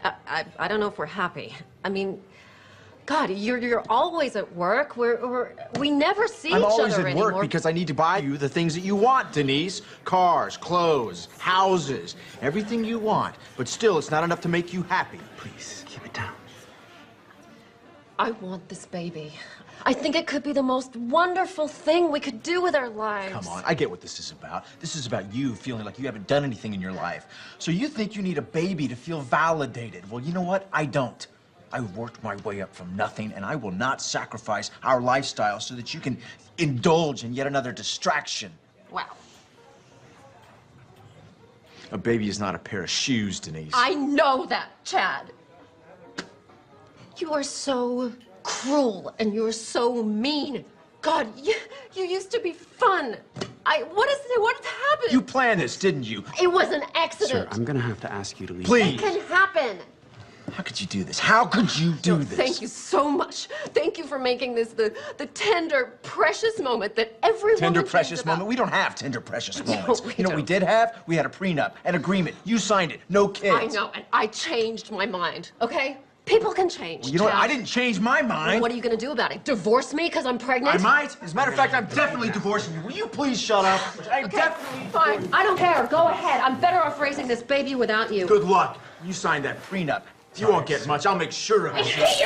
I don't know if we're happy. I mean, God, you're always at work. We never see each other anymore. I'm always at work because I need to buy you the things that you want, Denise. Cars, clothes, houses, everything you want. But still, it's not enough to make you happy. Please, keep it down. I want this baby. I think it could be the most wonderful thing we could do with our lives. Come on, I get what this is about. This is about you feeling like you haven't done anything in your life. So you think you need a baby to feel validated. Well, you know what? I don't. I worked my way up from nothing, and I will not sacrifice our lifestyle so that you can indulge in yet another distraction. Wow. A baby is not a pair of shoes, Denise. I know that, Chad. You are so cruel and you're so mean. God, you used to be fun. What happened? You planned this, didn't you? It was an accident. Sir, I'm gonna have to ask you to leave. Please. It can happen. How could you do this? How could you do this? Thank you so much. Thank you for making this the tender, precious moment that every woman Tender, dreams precious about. moment? We don't have tender, precious moments. we You know what we did have? We had a prenup, an agreement. You signed it. No kids. I know, and I changed my mind, okay? People can change. Well, you know what? Chad. I didn't change my mind. What are you gonna do about it? Divorce me because I'm pregnant? I might. As a matter of fact, I'm definitely divorcing you. Will you please shut up? I'm Okay, definitely... fine. I don't care. Go ahead. I'm better off raising this baby without you. Good luck. You signed that prenup. You won't get much. I'll make sure of I it. hate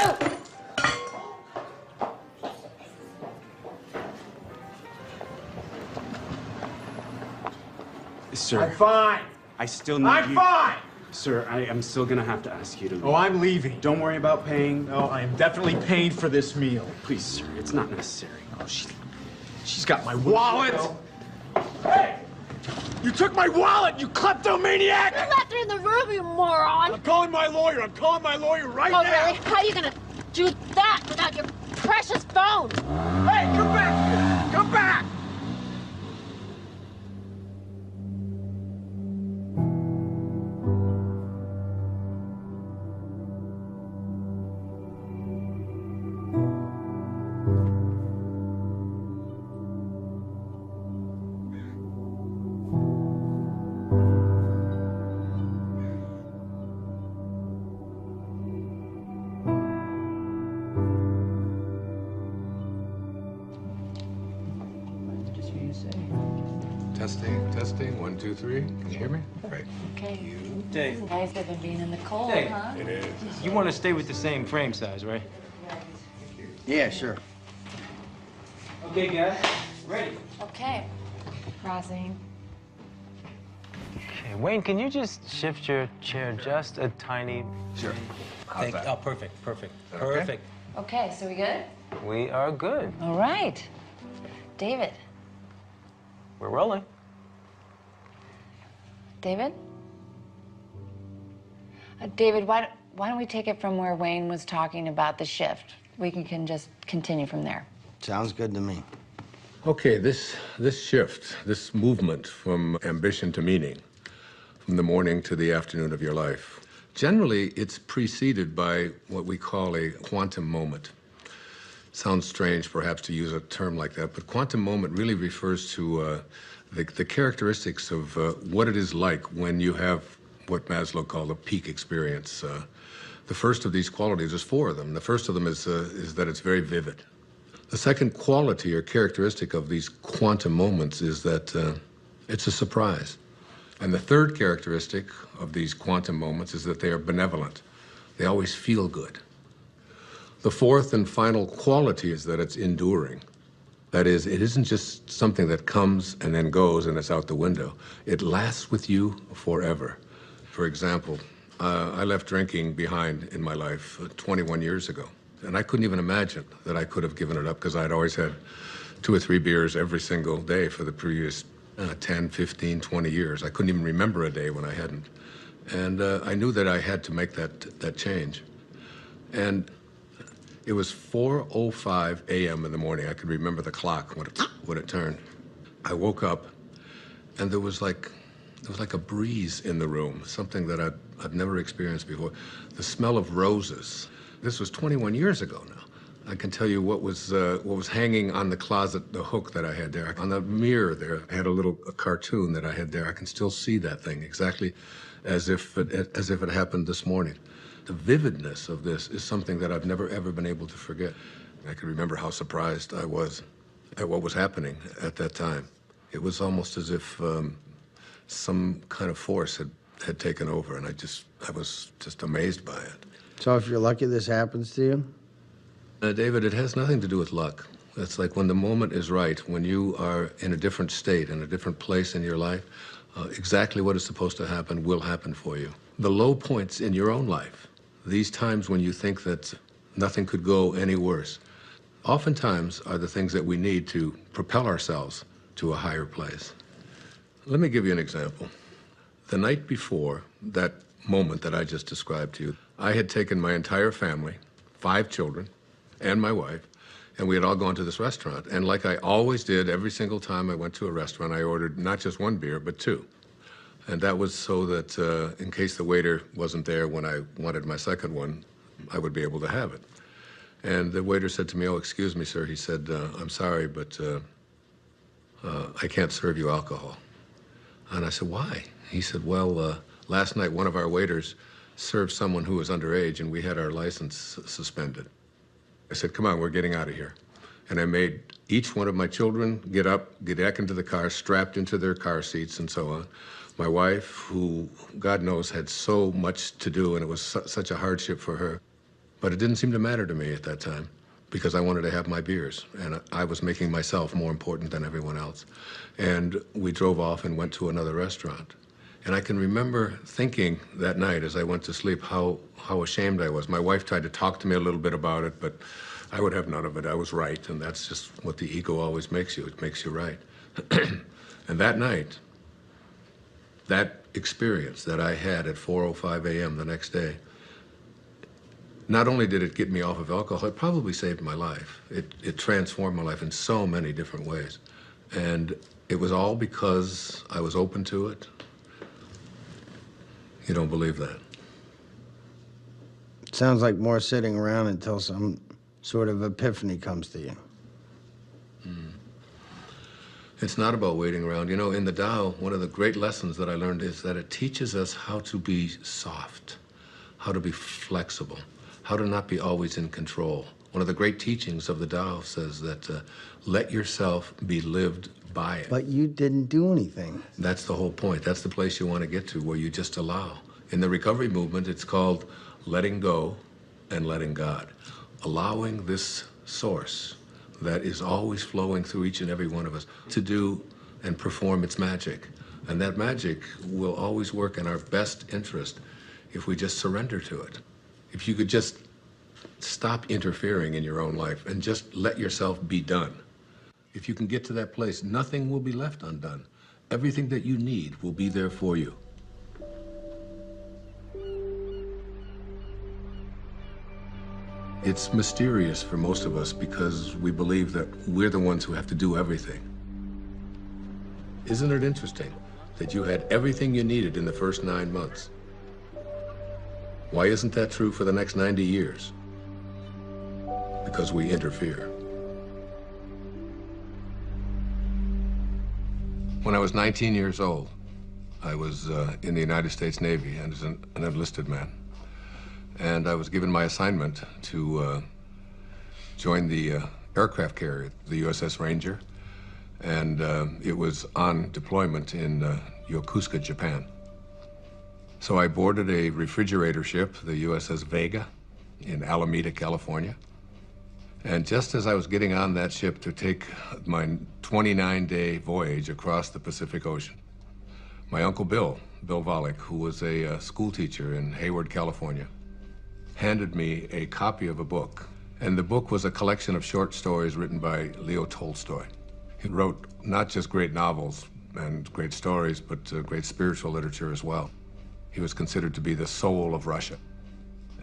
you! Sir. I'm fine. I still need I'm you. fine. Sir, I am still gonna have to ask you to leave. Oh, I'm leaving. Don't worry about paying. No, I am definitely paying for this meal. Please, sir, it's not necessary. Oh, she's got my wallet. Hey! You took my wallet, you kleptomaniac! You left her in the room, you moron! I'm calling my lawyer. I'm calling my lawyer right Oh, now. really? How are you gonna do that without your precious phone? Hey, come back here! Come back! Testing. 1, 2, 3. Can you hear me? Great. Okay. Dave. You guys have been being in the cold, Dave. huh? It is. You want to stay with the same frame size, right? Yeah, sure. Okay, guys. Ready. Okay. Crossing. Okay, Wayne, can you just shift your chair just a tiny... Sure. Oh, perfect. Okay. Perfect. Okay, so we good? We are good. All right. David. We're rolling. David? David, why don't we take it from where Wayne was talking about the shift? We can just continue from there. Sounds good to me. Okay, this shift, this movement from ambition to meaning, from the morning to the afternoon of your life, generally it's preceded by what we call a quantum moment. Sounds strange, perhaps, to use a term like that, but quantum moment really refers to the characteristics of what it is like when you have what Maslow called a peak experience. The first of these qualities, there's 4 of them. The first of them is that it's very vivid. The second quality or characteristic of these quantum moments is that it's a surprise. And the third characteristic of these quantum moments is that they are benevolent. They always feel good. The fourth and final quality is that it's enduring. That is, it isn't just something that comes and then goes and it's out the window. It lasts with you forever. For example, I left drinking behind in my life 21 years ago. And I couldn't even imagine that I could have given it up because I'd always had 2 or 3 beers every single day for the previous 10, 15, 20 years. I couldn't even remember a day when I hadn't. And I knew that I had to make that change. And it was 4:05 a.m. in the morning. I could remember the clock when it turned. I woke up, and there was like a breeze in the room, something that I'd never experienced before. The smell of roses. This was 21 years ago now. I can tell you what was hanging on the closet, the hook that I had there. On the mirror there, I had a cartoon that I had there. I can still see that thing exactly as if it happened this morning. The vividness of this is something that I've never, ever been able to forget. I can remember how surprised I was at what was happening at that time. It was almost as if some kind of force had taken over, and I was just amazed by it. So if you're lucky this happens to you, David, it has nothing to do with luck. It's like when the moment is right, when you are in a different state, in a different place in your life, exactly what is supposed to happen will happen for you. The low points in your own life, these times when you think that nothing could go any worse, oftentimes are the things that we need to propel ourselves to a higher place. Let me give you an example. The night before that moment that I just described to you, I had taken my entire family, 5 children, and my wife, and we had all gone to this restaurant. And like I always did, every single time I went to a restaurant, I ordered not just 1 beer, but 2. And that was so that in case the waiter wasn't there when I wanted my second one, I would be able to have it. And the waiter said to me, "Oh, excuse me, sir." He said, "I'm sorry, but I can't serve you alcohol." And I said, "Why?" He said, "Well, last night one of our waiters served someone who was underage, and we had our license suspended." I said, "Come on, we're getting out of here." And I made each one of my children get up, get back into the car, strapped into their car seats and so on. My wife, who, God knows, had so much to do, and it was such a hardship for her. But it didn't seem to matter to me at that time, because I wanted to have my beers, and I was making myself more important than everyone else. And we drove off and went to another restaurant. And I can remember thinking that night as I went to sleep how ashamed I was. My wife tried to talk to me a little bit about it, but I would have none of it. I was right, and that's just what the ego always makes you. It makes you right. And that night, that experience that I had at 4:05 a.m. the next day, not only did it get me off of alcohol, it probably saved my life. It transformed my life in so many different ways. And it was all because I was open to it. You don't believe that? Sounds like more sitting around until some sort of epiphany comes to you. It's not about waiting around. You know, in the Tao, one of the great lessons that I learned is that it teaches us how to be soft, how to be flexible, how to not be always in control. One of the great teachings of the Tao says that let yourself be lived by it. But you didn't do anything. That's the whole point. That's the place you want to get to, where you just allow. In the recovery movement, it's called letting go and letting God. Allowing this source that is always flowing through each and every one of us to do and perform its magic. And that magic will always work in our best interest if we just surrender to it. If you could just stop interfering in your own life and just let yourself be done. If you can get to that place, nothing will be left undone. Everything that you need will be there for you. It's mysterious for most of us because we believe that we're the ones who have to do everything. Isn't it interesting that you had everything you needed in the first 9 months? Why isn't that true for the next 90 years? Because we interfere. When I was 19 years old, I was in the United States Navy and as an enlisted man. And I was given my assignment to join the aircraft carrier, the USS Ranger. And it was on deployment in Yokosuka, Japan. So I boarded a refrigerator ship, the USS Vega, in Alameda, California. And just as I was getting on that ship to take my 29-day voyage across the Pacific Ocean, my Uncle Bill Volek, who was a school teacher in Hayward, California, handed me a copy of a book. And the book was a collection of short stories written by Leo Tolstoy. He wrote not just great novels and great stories, but great spiritual literature as well. He was considered to be the soul of Russia.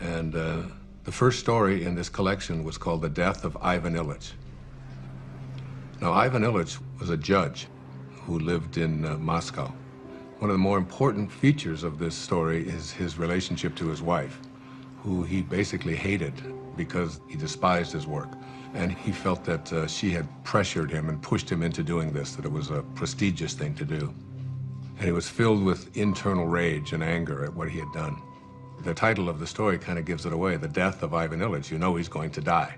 And the first story in this collection was called The Death of Ivan Ilyich. Now, Ivan Ilyich was a judge who lived in Moscow. One of the more important features of this story is his relationship to his wife, who he basically hated because he despised his work. And he felt that she had pressured him and pushed him into doing this, that it was a prestigious thing to do. And he was filled with internal rage and anger at what he had done. The title of the story kind of gives it away, The Death of Ivan Ilyich. You know he's going to die.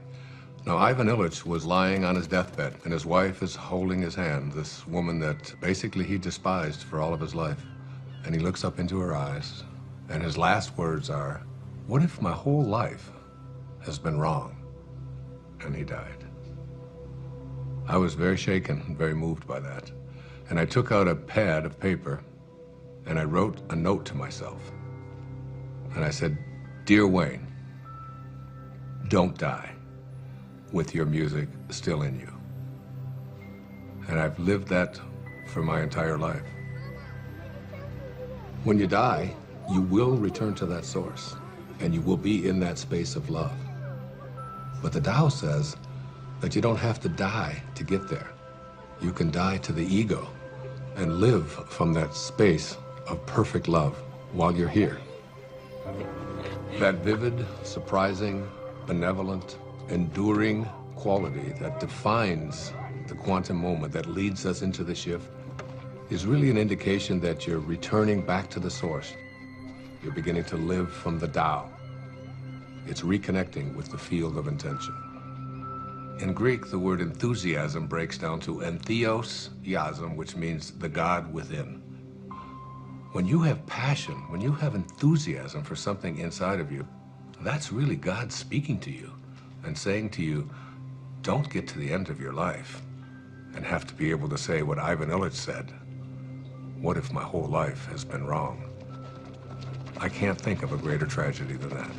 Now, Ivan Ilyich was lying on his deathbed, and his wife is holding his hand, this woman that basically he despised for all of his life. And he looks up into her eyes, and his last words are, "What if my whole life has been wrong? and he died. I was very shaken and very moved by that. And I took out a pad of paper and I wrote a note to myself. And I said, "Dear Wayne, don't die with your music still in you." And I've lived that for my entire life. When you die, you will return to that source, and you will be in that space of love. But the Tao says that you don't have to die to get there. You can die to the ego and live from that space of perfect love while you're here. That vivid, surprising, benevolent, enduring quality that defines the quantum moment that leads us into the shift is really an indication that you're returning back to the source. You're beginning to live from the Tao. It's reconnecting with the field of intention. In Greek, the word enthusiasm breaks down to entheos-iasm, which means the God within. When you have passion, when you have enthusiasm for something inside of you, that's really God speaking to you and saying to you, don't get to the end of your life and have to be able to say what Ivan Illich said. What if my whole life has been wrong? I can't think of a greater tragedy than that.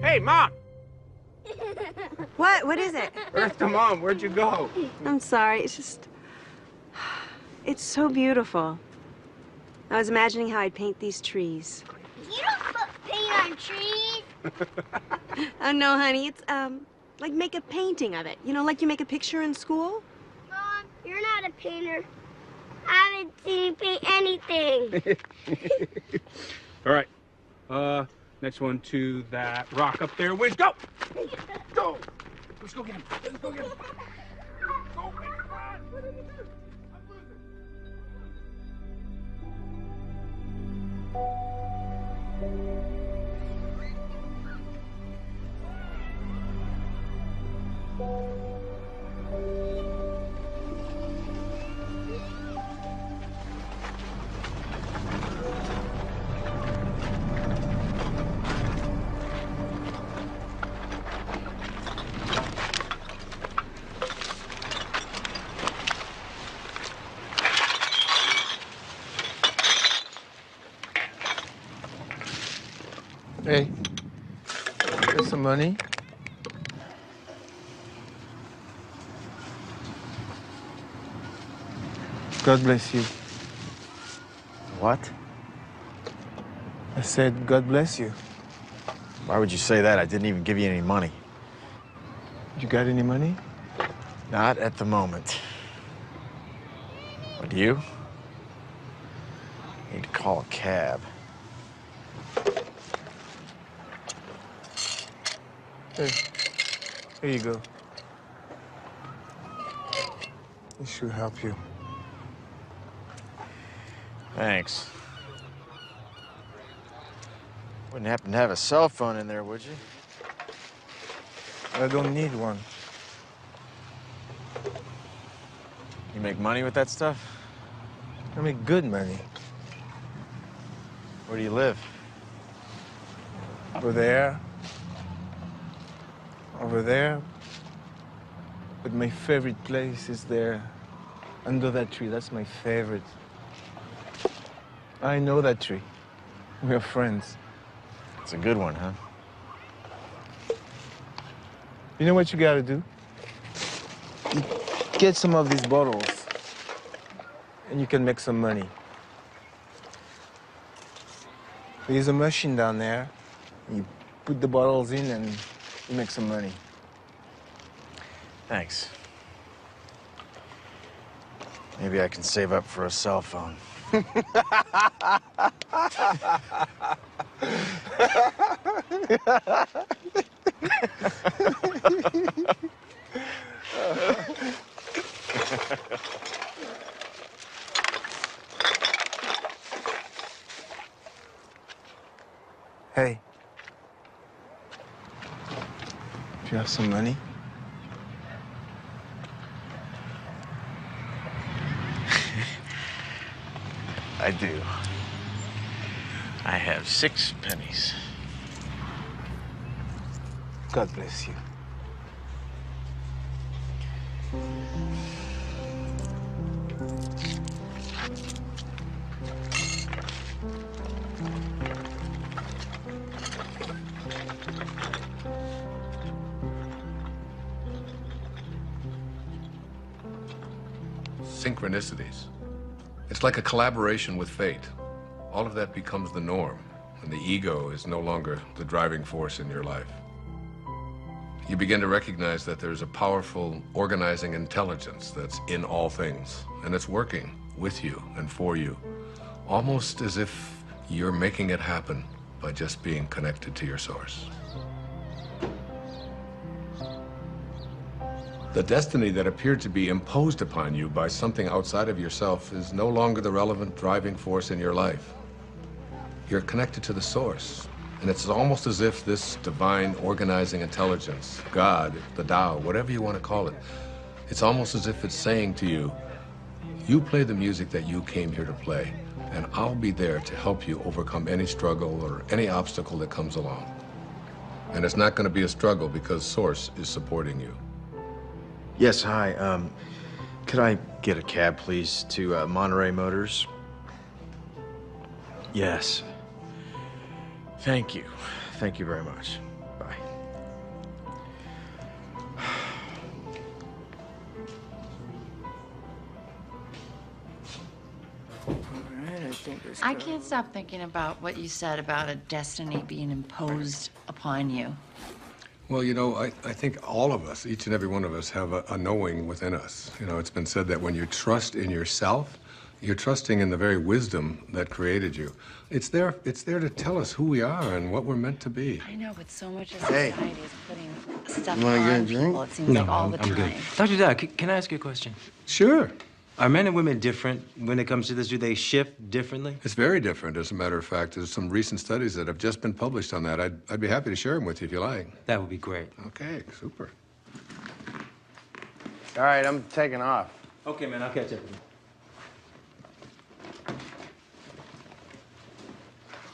Hey, Mom! What is it? Eartha, Mom, where'd you go? I'm sorry, it's just... It's so beautiful. I was imagining how I'd paint these trees. You don't put paint on trees. Oh, no, honey, it's, like make a painting of it. You know, like you make a picture in school? Mom, you're not a painter. I haven't seen you paint anything. All right. Next one to that rock up there. Wiz, go! Go! Let's go get him. Let's go get him. Go, man, come on! What are you doing? I'm losing. Hey, here's some money. God bless you. What? I said, God bless you. Why would you say that? I didn't even give you any money. You got any money? Not at the moment. But you? Need to call a cab. Hey, here you go. It should help you. Thanks. Wouldn't happen to have a cell phone in there, would you? I don't need one. You make money with that stuff? I make good money. Where do you live? Over there. Over there. But my favorite place is there. Under that tree. That's my favorite. I know that tree. We're friends. It's a good one, huh? You know what you gotta do? You get some of these bottles, and you can make some money. There's a machine down there. You put the bottles in, and you make some money. Thanks. Maybe I can save up for a cell phone. Hey. Do you have some money? I do. I have 6 pennies. God bless you. Synchronicities. It's like a collaboration with fate. All of that becomes the norm, and the ego is no longer the driving force in your life. You begin to recognize that there's a powerful organizing intelligence that's in all things, and it's working with you and for you, almost as if you're making it happen by just being connected to your source. The destiny that appeared to be imposed upon you by something outside of yourself is no longer the relevant driving force in your life. You're connected to the source, and it's almost as if this divine organizing intelligence, God, the Tao, whatever you want to call it, it's almost as if it's saying to you, you play the music that you came here to play, and I'll be there to help you overcome any struggle or any obstacle that comes along. And it's not going to be a struggle because Source is supporting you. Yes, hi. Could I get a cab, please, to Monterey Motors? Yes. Thank you. Thank you very much. Bye. I can't stop thinking about what you said about a destiny being imposed upon you. Well, you know, I think all of us, each and every one of us, have a knowing within us. You know, it's been said that when you trust in yourself, you're trusting in the very wisdom that created you. It's there to tell us who we are and what we're meant to be. I know, but so much of society is putting stuff You wanna get a on drink? people. It seems like all the time. I'm good. Dr. Doc, can I ask you a question? Sure. Are men and women different when it comes to this? Do they shift differently? It's very different, as a matter of fact. There's some recent studies that have just been published on that. I'd be happy to share them with you if you like. That would be great. Okay, super. All right, I'm taking off. Okay, man, I'll catch up with you.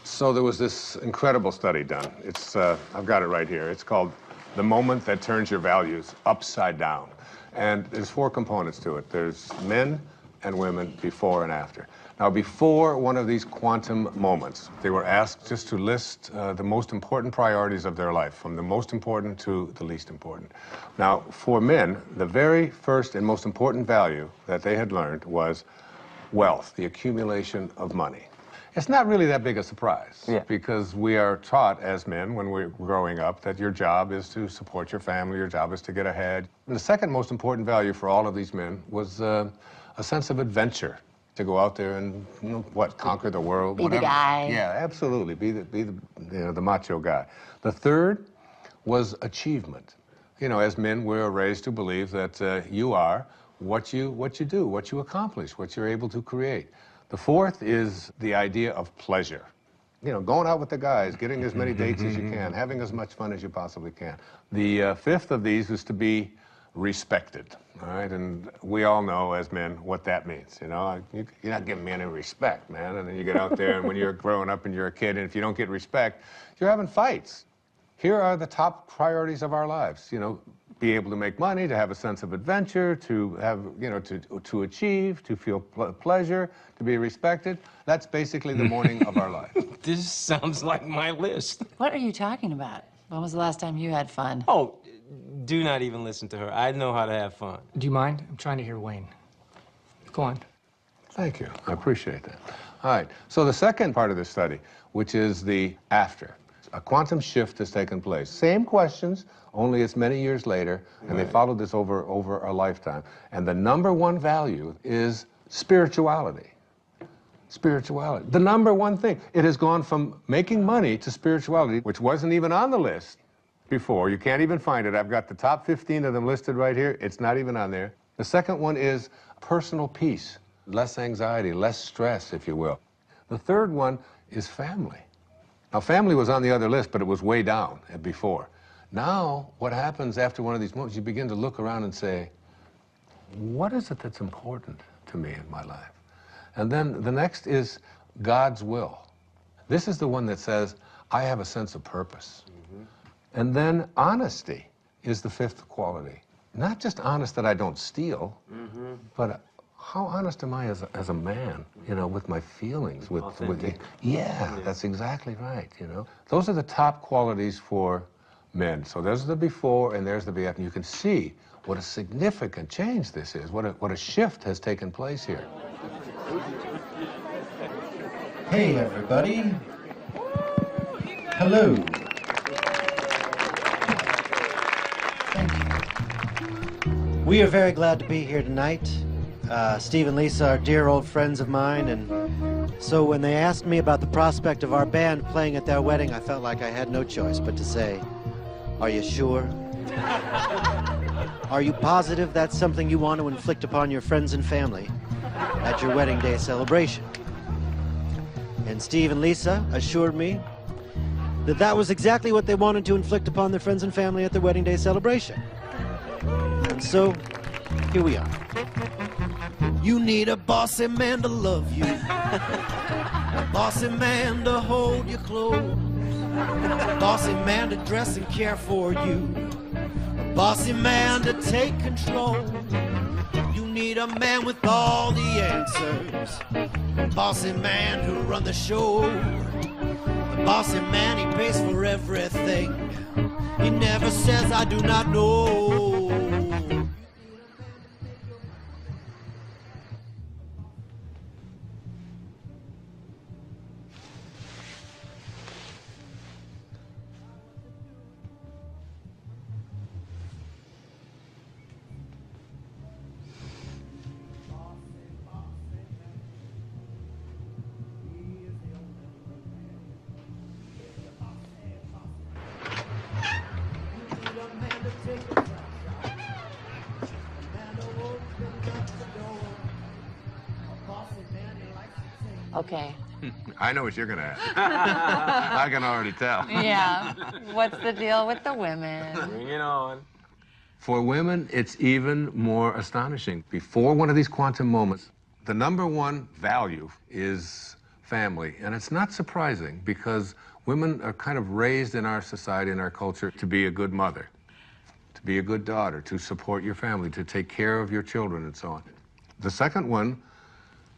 So there was this incredible study done. I've got it right here. It's called The Moment That Turns Your Values Upside Down. And there's 4 components to it. There's men and women before and after. Now, before one of these quantum moments, they were asked just to list the most important priorities of their life, from the most important to the least important. Now, for men, the very first and most important value that they had learned was wealth, the accumulation of money. It's not really that big a surprise, because we are taught as men when we're growing up that your job is to support your family, your job is to get ahead. And the second most important value for all of these men was a sense of adventure, to go out there and, conquer the world. Be the guy. Yeah, absolutely, be the macho guy. The third was achievement. You know, as men, we're raised to believe that you are what you do, what you accomplish, what you're able to create. The fourth is the idea of pleasure. You know, going out with the guys, getting as many dates as you can, having as much fun as you possibly can. The fifth of these is to be respected, all right? And we all know as men what that means, you know? You're not giving me any respect, man. And then you get out there, and when you're growing up and you're a kid, and if you don't get respect, you're having fights. Here are the top priorities of our lives, you know, be able to make money, to have a sense of adventure, to have, you know, to achieve, to feel pleasure, to be respected. That's basically the morning of our life. This sounds like my list. What are you talking about? When was the last time you had fun? Oh, do not even listen to her. I know how to have fun. Do you mind? I'm trying to hear Wayne. Go on. Thank you. I appreciate that. All right. So the second part of this study, which is the after. A quantum shift has taken place. Same questions, only it's many years later, and they followed this over a lifetime. And the number one value is spirituality. Spirituality. The number one thing. It has gone from making money to spirituality, which wasn't even on the list before. You can't even find it. I've got the top 15 of them listed right here. It's not even on there. The second one is personal peace, less anxiety, less stress, if you will. The third one is family. Now, family was on the other list, but it was way down before. Now, what happens after one of these moments, you begin to look around and say, what is it that's important to me in my life? And then the next is God's will. This is the one that says, I have a sense of purpose. And then honesty is the fifth quality. Not just honest that I don't steal, but how honest am I as a man, you know, with my feelings, with yeah, that's exactly right, you know. Those are the top qualities for men. So there's the before and there's the after. And you can see what a significant change this is, what a shift has taken place here. Hey, everybody. Hello. Thank you. We are very glad to be here tonight. Steve and Lisa are dear old friends of mine, and so when they asked me about the prospect of our band playing at their wedding, I felt like I had no choice but to say, are you sure? Are you positive that's something you want to inflict upon your friends and family at your wedding day celebration? And Steve and Lisa assured me that that was exactly what they wanted to inflict upon their friends and family at their wedding day celebration. And so, here we are. You need a bossy man to love you, a bossy man to hold you close, a bossy man to dress and care for you, a bossy man to take control. You need a man with all the answers, a bossy man to run the show. The bossy man, he pays for everything. He never says, I do not know. Okay. I know what you're gonna ask. I can already tell. Yeah. What's the deal with the women? Bring it on. For women, it's even more astonishing. Before one of these quantum moments, the number one value is family. And it's not surprising because women are kind of raised in our society, in our culture, to be a good mother, to be a good daughter, to support your family, to take care of your children, and so on. The second one,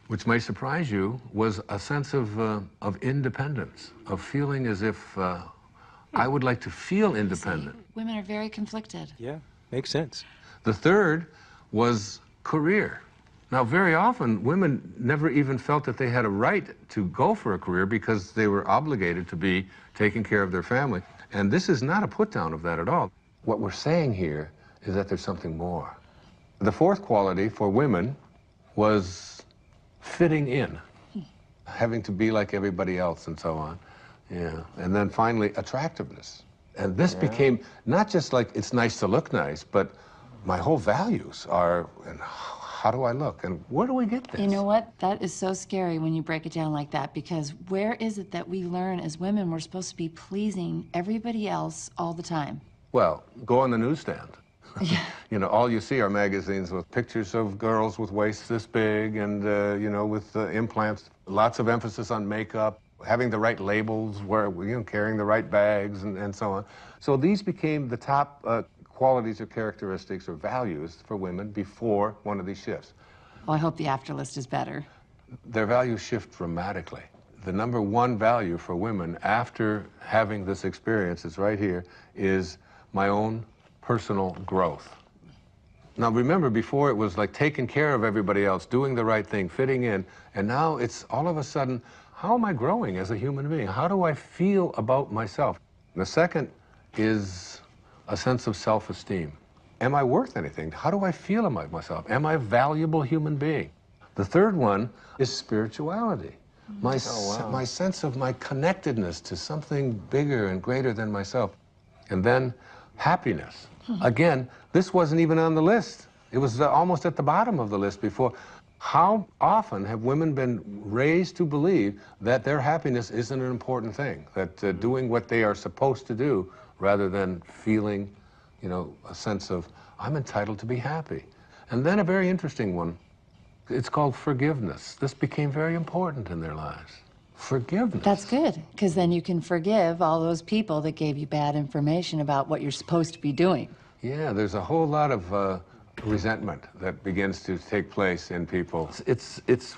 which may surprise you, was a sense of independence, of feeling as if I would like to feel independent. Women are very conflicted. Yeah, makes sense. The third was career. Now, very often, women never even felt that they had a right to go for a career because they were obligated to be taking care of their family. And this is not a put-down of that at all. What we're saying here is that there's something more. The fourth quality for women was fitting in, having to be like everybody else and so on. Yeah. And then finally, attractiveness. And this became not just like it's nice to look nice, but my whole values are, and how do I look, and where do we get this? You know what? That is so scary when you break it down like that, because where is it that we learn as women we're supposed to be pleasing everybody else all the time? Well, go on the newsstand. You know, all you see are magazines with pictures of girls with waists this big and, you know, with implants, lots of emphasis on makeup, having the right labels, carrying the right bags, and so on. So these became the top qualities or characteristics or values for women before one of these shifts. Well, I hope the after list is better. Their values shift dramatically. The number one value for women after having this experience is right here, is my own personal growth. Now remember, before it was like taking care of everybody else, doing the right thing, fitting in, and now it's all of a sudden, how am I growing as a human being? How do I feel about myself? The second is a sense of self-esteem. Am I worth anything? How do I feel about myself? Am I a valuable human being? The third one is spirituality. My sense of my connectedness to something bigger and greater than myself. And then happiness. Again, this wasn't even on the list. It was almost at the bottom of the list before. How often have women been raised to believe that their happiness isn't an important thing, that doing what they are supposed to do rather than feeling, you know, a sense of, I'm entitled to be happy. And then a very interesting one, it's called forgiveness. This became very important in their lives. Forgiveness. That's good, because then you can forgive all those people that gave you bad information about what you're supposed to be doing. Yeah, there's a whole lot of resentment that begins to take place in people. It's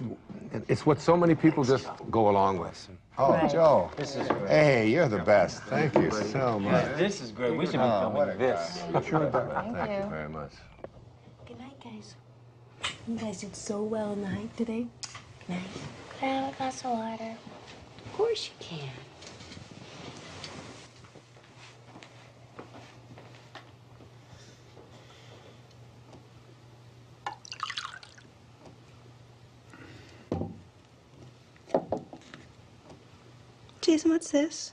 what so many people just go along with. Oh, right. Joe. This is great. Hey, you're the best. Thank you so much. This is great. We should be filming this. Thank you very much. Good night, guys. You guys did so well in the hike today. Good night. Can I have a glass of water? Of course you can. Jason, what's this?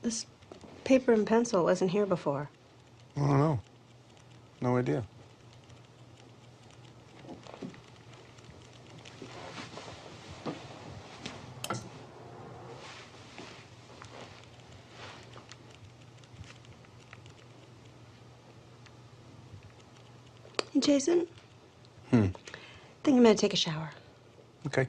This paper and pencil wasn't here before. I don't know. No idea. Hey, Jason? I think I'm gonna take a shower. Okay.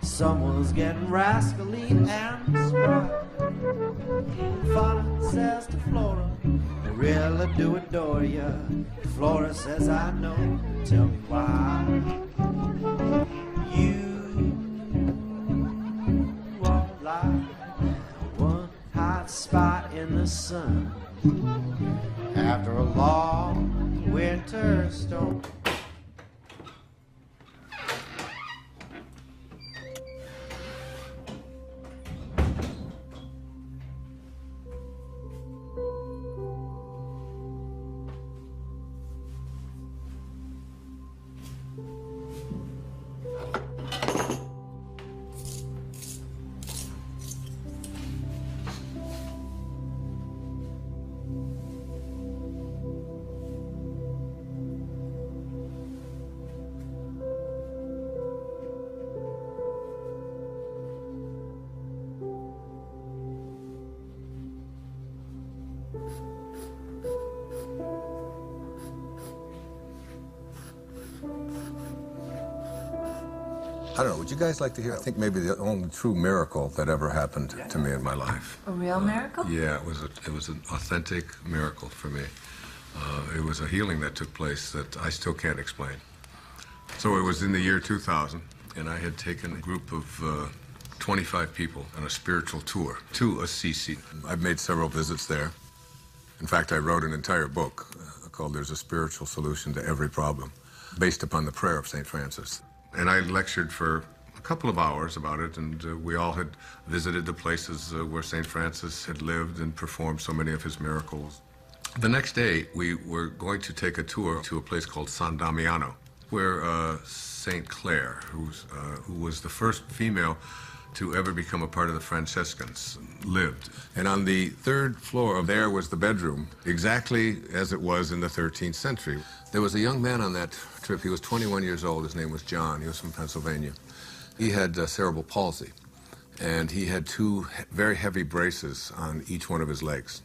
Someone's getting rascally and spry. Fauna says to Flora, I really do adore ya. Flora says, I know, tell me why. You won't lie. One hot spot in the sun. After a long winter storm. I don't know, would you guys like to hear, I think maybe the only true miracle that ever happened to me in my life. A real miracle? Yeah, it was an authentic miracle for me. It was a healing that took place that I still can't explain. So it was in the year 2000, and I had taken a group of 25 people on a spiritual tour to Assisi. I've made several visits there, In fact, I wrote an entire book called There's a Spiritual Solution to Every Problem, based upon the prayer of St. Francis. And I lectured for a couple of hours about it, and we all had visited the places where St. Francis had lived and performed so many of his miracles. The next day, we were going to take a tour to a place called San Damiano, where St. Clare, who was the first female to ever become a part of the Franciscans, lived. And on the third floor of there was the bedroom, exactly as it was in the 13th century. There was a young man on that trip. He was 21 years old. His name was John. He was from Pennsylvania. He had cerebral palsy, and he had 2 very heavy braces on each one of his legs.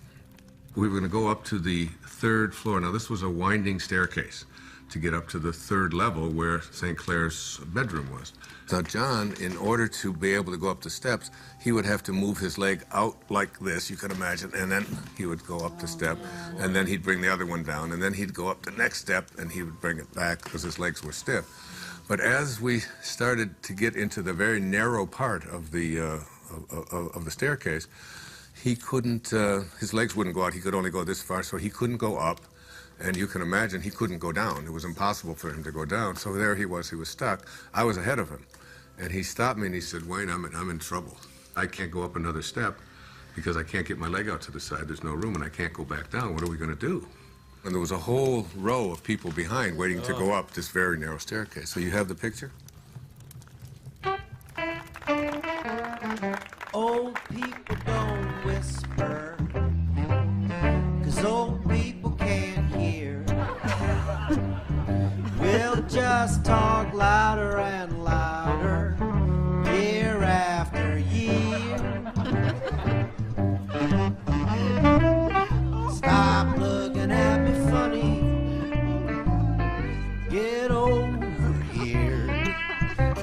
We were going to go up to the 3rd floor. Now, this was a winding staircase to get up to the 3rd level where St. Clare's bedroom was. Now, John, in order to be able to go up the steps, he would have to move his leg out like this, you can imagine, and then he would go up the step, and then he'd bring the other one down, and then he'd go up the next step, and he would bring it back because his legs were stiff. But as we started to get into the very narrow part of the staircase, he couldn't, his legs wouldn't go out. He could only go this far, so he couldn't go up. And you can imagine he couldn't go down. It was impossible for him to go down. So there he was stuck. I was ahead of him. And he stopped me and he said, Wayne, I'm in trouble. I can't go up another step because I can't get my leg out to the side. There's no room and I can't go back down. What are we going to do? And there was a whole row of people behind waiting to go up this very narrow staircase. So you have the picture? Old people don't whisper, 'cause old people can't hear. We'll just talk louder and louder, year after year. Stop looking at me funny, get over here,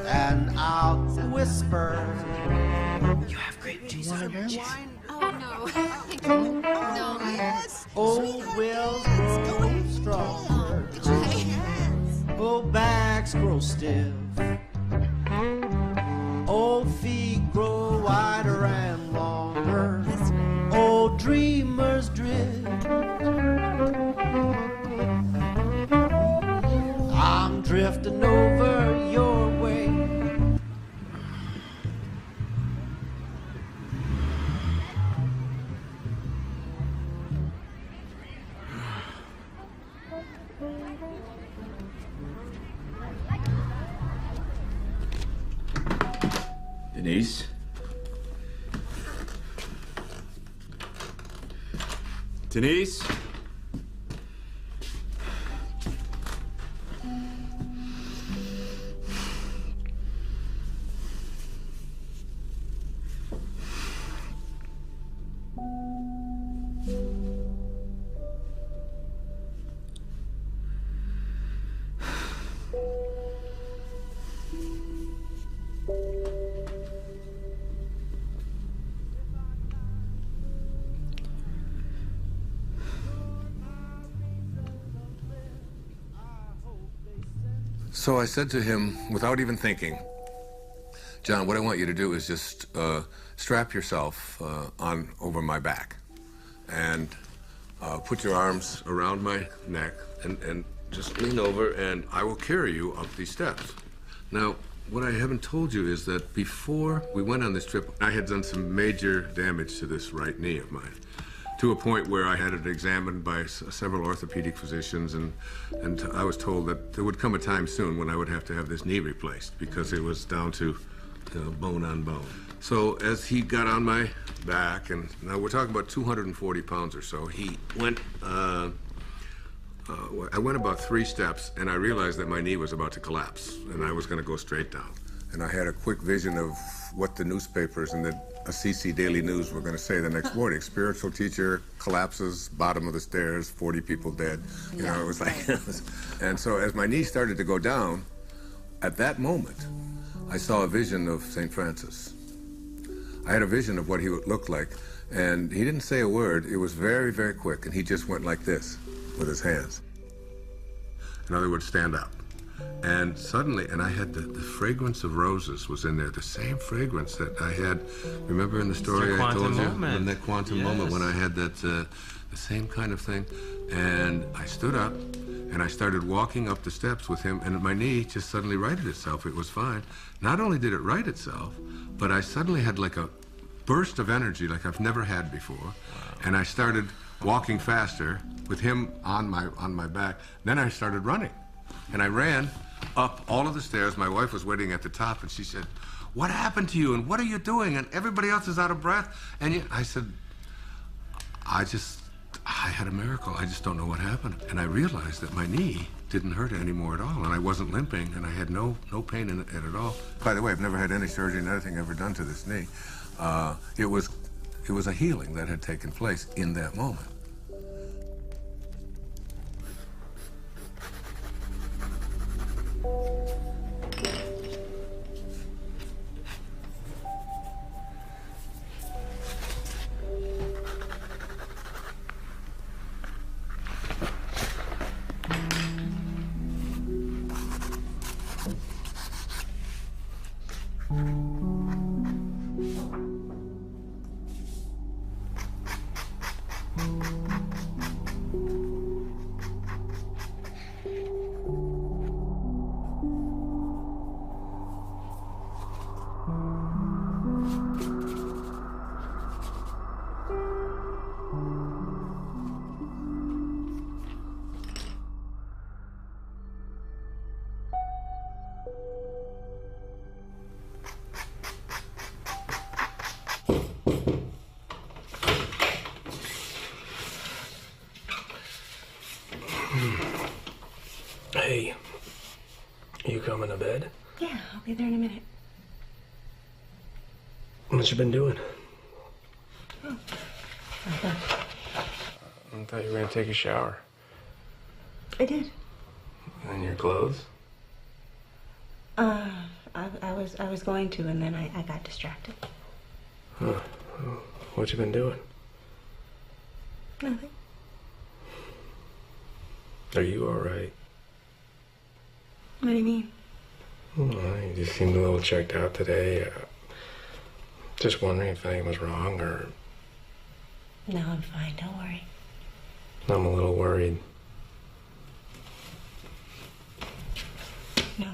and I'll whisper. You have grape juice on your wine. Oh, no. No, yes. Old wills grow stronger. Old backs grow stiff. Old feet grow wider and longer. Old dreamers drift. I'm drifting over your way. Denise? Denise? So I said to him, without even thinking, John, what I want you to do is just strap yourself on over my back and put your arms around my neck and just lean over and I will carry you up these steps. Now, what I haven't told you is that before we went on this trip, I had done some major damage to this right knee of mine, to a point where I had it examined by several orthopedic physicians, and I was told that there would come a time soon when I would have to have this knee replaced because it was down to bone on bone. So as he got on my back, and now we're talking about 240 pounds or so, he went, I went about 3 steps, and I realized that my knee was about to collapse, and I was going to go straight down. And I had a quick vision of what the newspapers and the Assisi Daily News were going to say the next morning. Spiritual teacher collapses, bottom of the stairs, 40 people dead. You know, it was like... And so as my knee started to go down, at that moment, I saw a vision of St. Francis. I had a vision of what he would look like, and he didn't say a word. It was very, very quick, and he just went like this with his hands. In other words, stand up. And suddenly, and I had the fragrance of roses was in there, the same fragrance that I had, remember in the story I told you? In that quantum moment when I had that, the same kind of thing. And I stood up, and I started walking up the steps with him, and my knee just suddenly righted itself. It was fine. Not only did it right itself, but I suddenly had like a burst of energy like I've never had before. And I started walking faster with him on my back. Then I started running. And I ran up all of the stairs. My wife was waiting at the top, and she said, "What happened to you, and what are you doing? And everybody else is out of breath." And I said, I had a miracle. I just don't know what happened. And I realized that my knee didn't hurt anymore at all, and I wasn't limping, and I had no pain in it at all. By the way, I've never had any surgery and anything ever done to this knee. It was a healing that had taken place in that moment. Hey, you coming to bed? Yeah, I'll be there in a minute. What you been doing? Oh. I thought you were gonna take a shower. I did. And your clothes? I was going to, and then I got distracted. Huh. What you been doing? Nothing. Are you all right? What do you mean? Well, you just seemed a little checked out today. Just wondering if anything was wrong, or... No, I'm fine. Don't worry. I'm a little worried. No.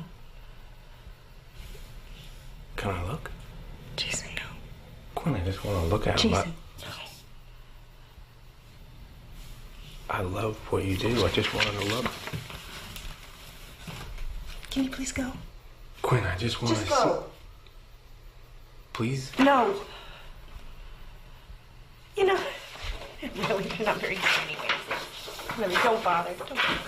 Can I look? Jason, no. Quinn, I just want to look at him. Jason, no. I love what you do. I just wanted to look. Can you please go? Quinn, I just want to Just go. Please? No. You know, really, you're not very good anyways. Really, don't bother. Don't bother.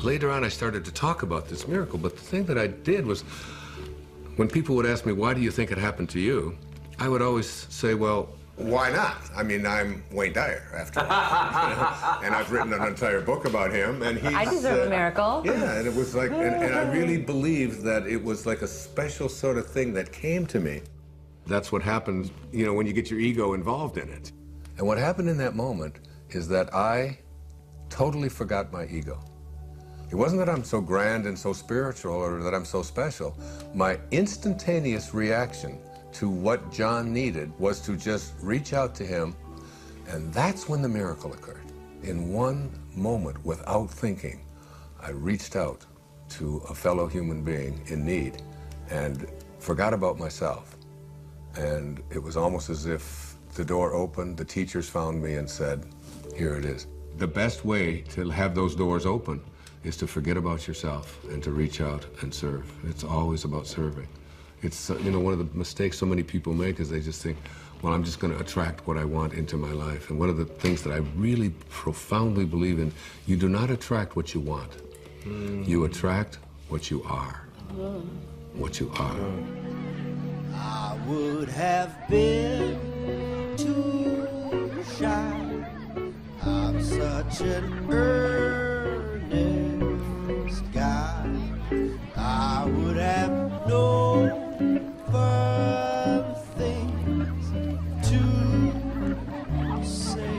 Later on, I started to talk about this miracle, but the thing that I did was, when people would ask me, why do you think it happened to you? I would always say, well, why not? I mean, I'm Wayne Dyer, after all. And I've written an entire book about him, and he's... I deserve a miracle. Yeah, and it was like, and I really believed that it was like a special sort of thing that came to me. That's what happens, you know, when you get your ego involved in it. And what happened in that moment is that I totally forgot my ego. It wasn't that I'm so grand and so spiritual or that I'm so special. My instantaneous reaction to what John needed was to just reach out to him, and that's when the miracle occurred. In one moment, without thinking, I reached out to a fellow human being in need and forgot about myself. And it was almost as if the door opened, the teachers found me and said, here it is. The best way to have those doors open is to forget about yourself and to reach out and serve. It's always about serving. It's, you know, one of the mistakes so many people make is they just think, well, I'm just going to attract what I want into my life. And one of the things that I really profoundly believe in, you do not attract what you want. You attract what you are. What you are. I would have been too shy. I'm sorry. such an earnest guy. I would have no further things to say.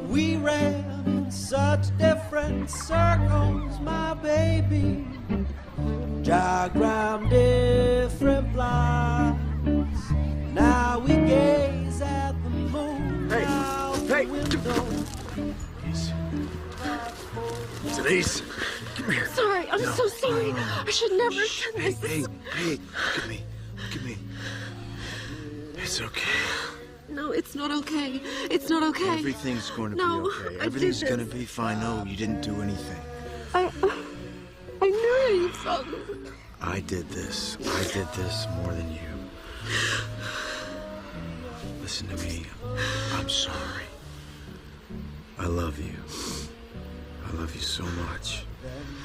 We ran in such different circles, my baby, diagrammed different lines. Now we gaze at the moon out the window. Denise, come here. Sorry, I'm so sorry. I should never have done this. Hey, look at me. Look at me. It's okay. No, it's not okay. It's not okay. Everything's going to No, be okay. I Everything's did going to this. be fine. No, you didn't do anything. I knew how you felt. I did this. I did this more than you. Listen to me. I'm sorry. I love you. I love you so much.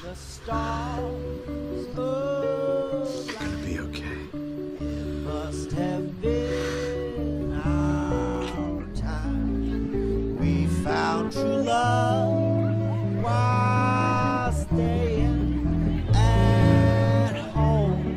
The stars You're gonna be okay. must have been our time. We found true love while staying at home.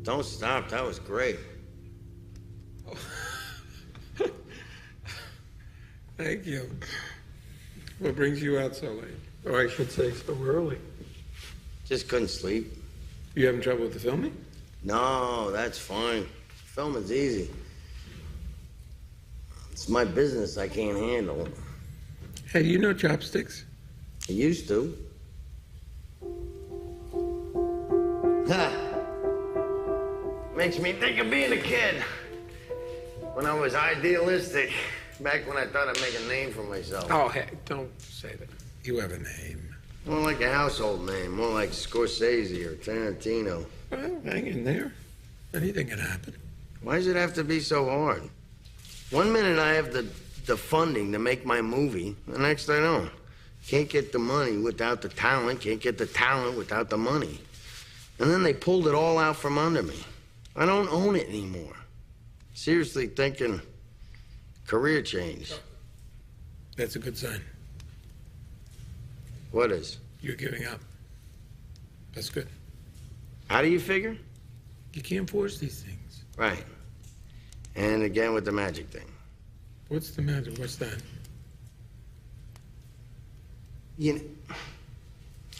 Don't stop. That was great. Thank you. What brings you out so late? Or I should say so early. Just couldn't sleep. You having trouble with the filming? No, that's fine. Filming's easy. It's my business. I can't handle it. Hey, do you know chopsticks? I used to. Ha! Makes me think of being a kid. When I was idealistic. Back when I thought I'd make a name for myself. Oh, hey, don't say that. You have a name. More like a household name. More like Scorsese or Tarantino. Well, hang in there. Anything can happen. Why does it have to be so hard? One minute I have the funding to make my movie. The next I don't. Can't get the money without the talent. Can't get the talent without the money. And then they pulled it all out from under me. I don't own it anymore. Seriously thinking career change. That's a good sign. What is? You're giving up. That's good. How do you figure? You can't force these things. Right. And again with the magic thing. What's the matter? What's that? You know,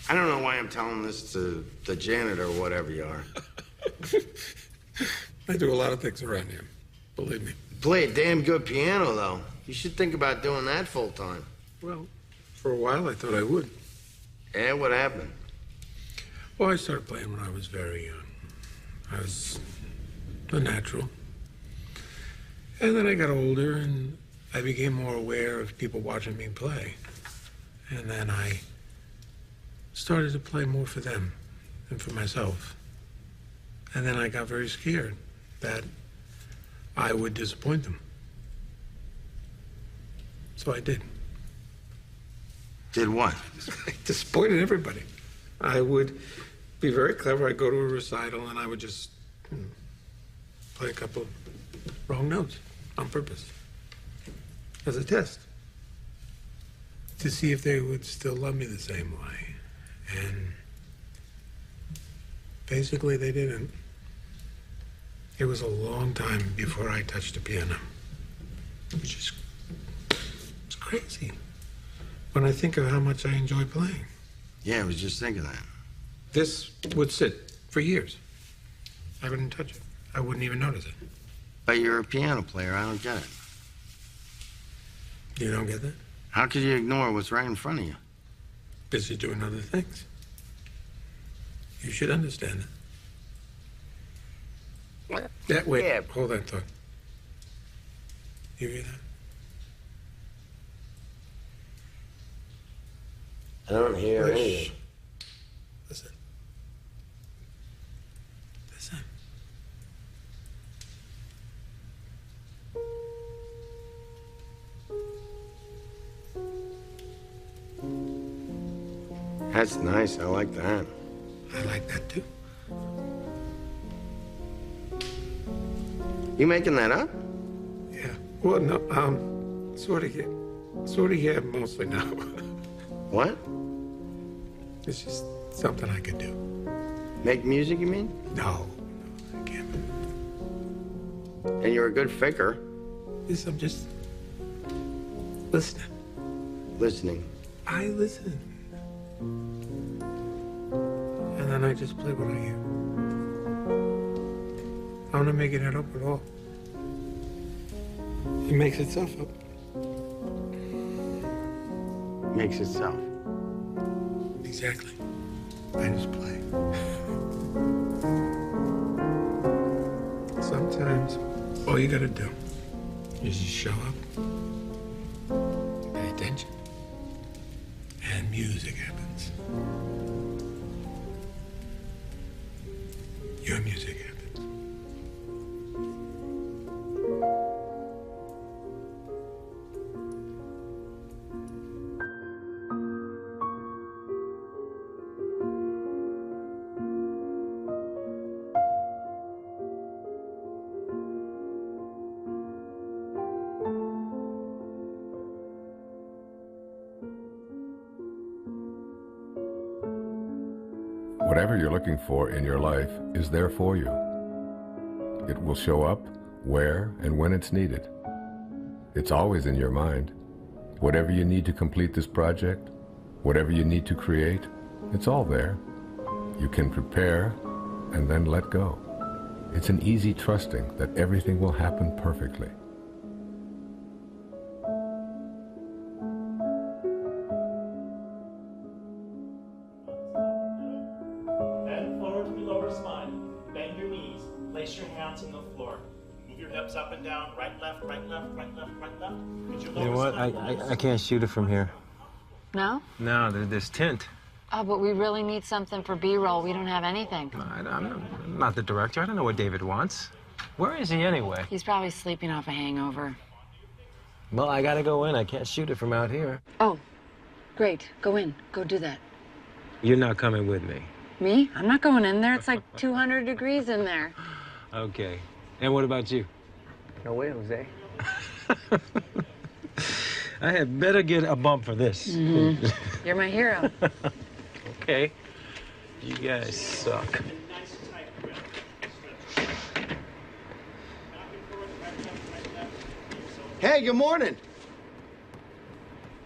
I don't know why I'm telling this to the janitor or whatever you are. I do a lot of things around here. Believe me. play a damn good piano, though. You should think about doing that full time. Well, for a while I thought I would. Yeah, what happened? Well, I started playing when I was very young. I was a natural. And then I got older and I became more aware of people watching me play. And then I started to play more for them than for myself. And then I got very scared that I would disappoint them. So I did. Did what? I disappointed everybody. I would be very clever. I'd go to a recital and I would just play a couple wrong notes on purpose as a test to see if they would still love me the same way. And basically they didn't. It was a long time before I touched a piano, which is it's crazy when I think of how much I enjoy playing. Yeah, I was just thinking that. This would sit for years. I wouldn't touch it. I wouldn't even notice it. But you're a piano player. I don't get it. You don't get that? How could you ignore what's right in front of you? Busy doing other things. You should understand that. That way. Yeah. Hold that thought. You hear that? I don't hear anything. Listen. Listen. That's nice. I like that. I like that too. You making that up? Yeah. Well, no, sort of, yeah, mostly now. What? It's just something I could do. Make music, you mean? No, I can't. And you're a good faker. Yes, I'm just listening. Listening. I listen. And then I just play what I hear. I'm not making it up at all. It makes itself up. Makes itself. Exactly. I just play. Sometimes all you gotta do is just show up, pay attention, and music happens. Your music happens. Whatever you're looking for in your life is there for you. It will show up where and when it's needed. It's always in your mind. Whatever you need to complete this project, whatever you need to create, it's all there. You can prepare and then let go. It's an easy trusting that everything will happen perfectly. Bend forward to your lower spine. Bend your knees. Place your hands on the floor. Move your hips up and down. Right, left, right, left, right, left, right, left. Get your You know lower what? spine. I can't shoot it from here. No? No, there's tint. Oh, but we really need something for B-roll. We don't have anything. I'm not the director. I don't know what David wants. Where is he anyway? He's probably sleeping off a hangover. Well, I gotta go in. I can't shoot it from out here. Oh, great. Go in. Go do that. You're not coming with me. Me? I'm not going in there. It's like 200 degrees in there. Okay. And what about you? No way, Jose. I had better get a bump for this. Mm-hmm. You're my hero. Okay. You guys suck. Hey, good morning.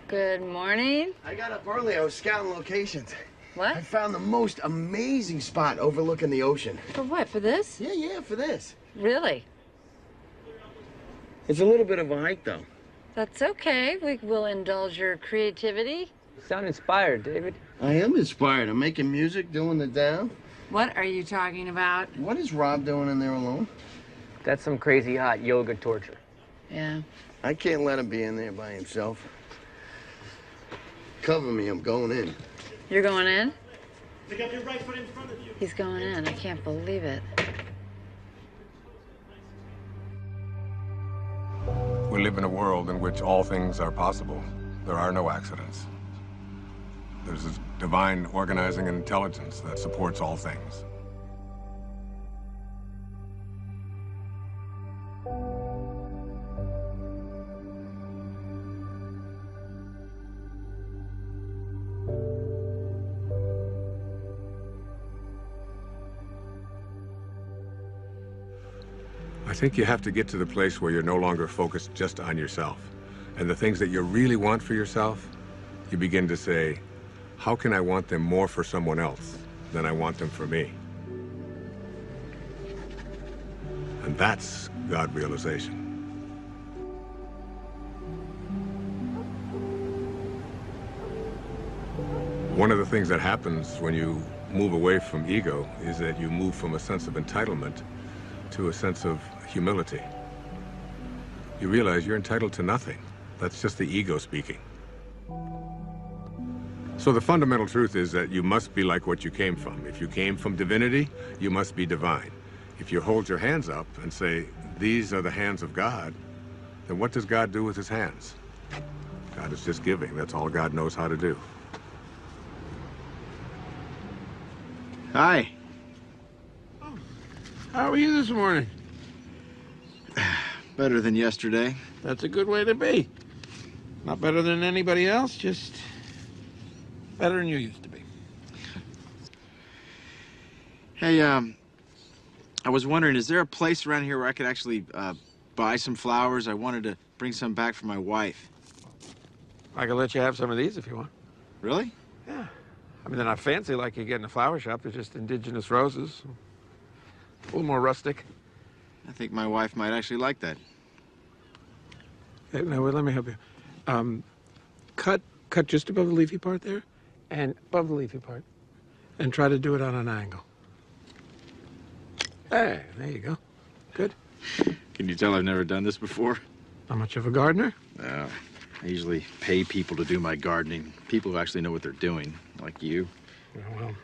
Good morning. I got up early. I was scouting locations. What? I found the most amazing spot overlooking the ocean. For what? For this? Yeah, for this. Really? It's a little bit of a hike, though. That's okay. We will indulge your creativity. You sound inspired, David. I am inspired. I'm making music, doing the down. What are you talking about? What is Rob doing in there alone? That's some crazy hot yoga torture. Yeah. I can't let him be in there by himself. Cover me, I'm going in. You're going in? Pick up your right foot in front of you. He's going in. I can't believe it. We live in a world in which all things are possible. There are no accidents. There's this divine organizing intelligence that supports all things. I think you have to get to the place where you're no longer focused just on yourself. And the things that you really want for yourself, you begin to say, how can I want them more for someone else than I want them for me? And that's God realization. One of the things that happens when you move away from ego is that you move from a sense of entitlement to a sense of humility. You realize you're entitled to nothing. That's just the ego speaking. So the fundamental truth is that you must be like what you came from. If you came from divinity, you must be divine. If you hold your hands up and say, these are the hands of God, then what does God do with his hands? God is just giving. That's all God knows how to do. Hi. How are you this morning? Better than yesterday. That's a good way to be. Not better than anybody else, just better than you used to be. Hey, I was wondering, is there a place around here where I could actually buy some flowers? I wanted to bring some back for my wife. I can let you have some of these if you want. Really? Yeah. I mean, they're not fancy like you get in a flower shop. They're just indigenous roses. A little more rustic. I think my wife might actually like that. Hey, no, wait, let me help you. Cut just above the leafy part there, and above the leafy part, and try to do it on an angle. Hey, there you go. Good. Can you tell I've never done this before? Not much of a gardener? No. I usually pay people to do my gardening. People who actually know what they're doing, like you. Well,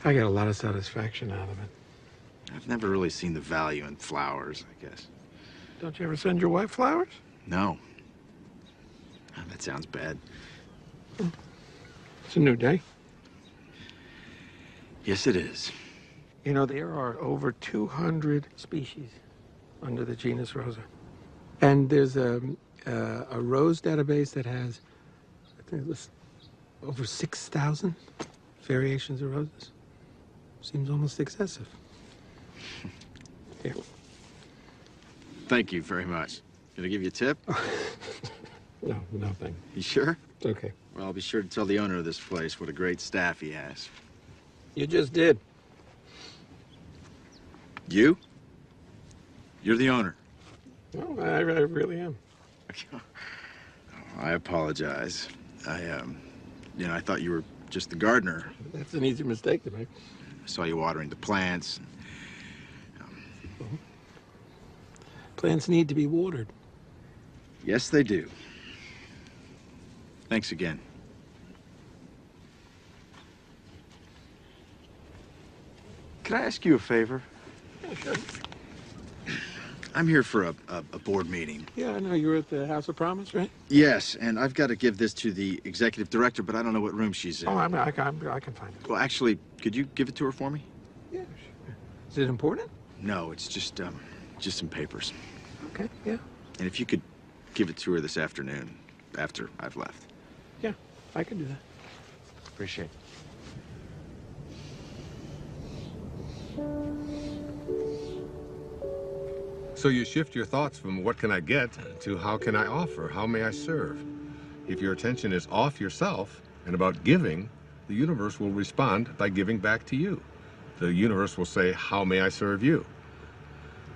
I get a lot of satisfaction out of it. I've never really seen the value in flowers, I guess. Don't you ever send your wife flowers? No. Oh, that sounds bad. It's a new day. Yes, it is. You know, there are over 200 species under the genus Rosa. And there's a rose database that has, I think it was over 6,000 variations of roses. Seems almost excessive. Here. Thank you very much. Can I give you a tip? No, nothing. You sure? It's okay. Well, I'll be sure to tell the owner of this place what a great staff he has. You just did. You? You're the owner. No, I really am. I apologize. I thought you were just the gardener. That's an easy mistake to make. I saw you watering the plants. Plants need to be watered. Yes, they do. Thanks again. Can I ask you a favor? Yeah, sure. I'm here for a board meeting. Yeah, I know. You were at the House of Promise, right? Yes, and I've got to give this to the executive director, but I don't know what room she's in. Oh, I can find it. Well, actually, could you give it to her for me? Yeah, sure. Is it important? No, it's just some papers. Okay, yeah. And if you could give it to her this afternoon, after I've left. Yeah, I can do that. Appreciate it. So you shift your thoughts from what can I get to how can I offer, how may I serve? If your attention is off yourself and about giving, the universe will respond by giving back to you. The universe will say, how may I serve you?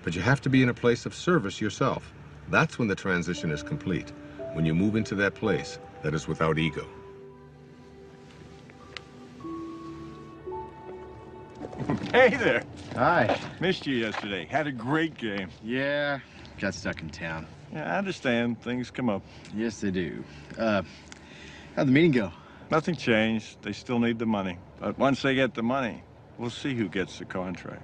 But you have to be in a place of service yourself. That's when the transition is complete, when you move into that place that is without ego. Hey there. Hi. Missed you yesterday. Had a great game. Yeah, got stuck in town. Yeah, I understand. Things come up. Yes, they do. How'd the meeting go? Nothing changed. They still need the money. But once they get the money, we'll see who gets the contract.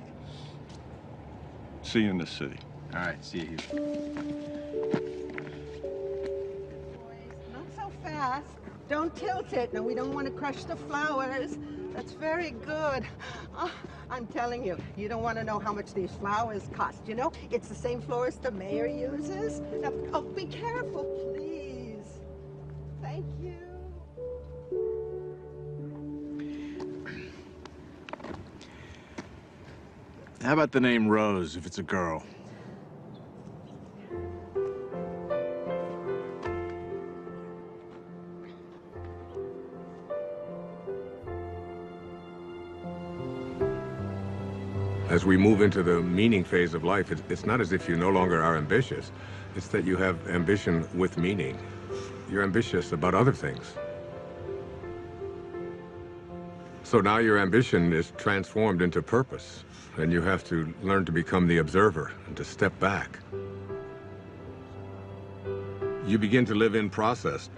See you in the city. All right, see you here. Not so fast. Don't tilt it. No, we don't want to crush the flowers. That's very good. Oh, I'm telling you, you don't want to know how much these flowers cost. You know, it's the same florist the mayor uses. Now, oh, be careful, please. Thank you. How about the name Rose if it's a girl? As we move into the meaning phase of life, it's not as if you no longer are ambitious. It's that you have ambition with meaning. You're ambitious about other things. So now your ambition is transformed into purpose, and you have to learn to become the observer and to step back. You begin to live in process,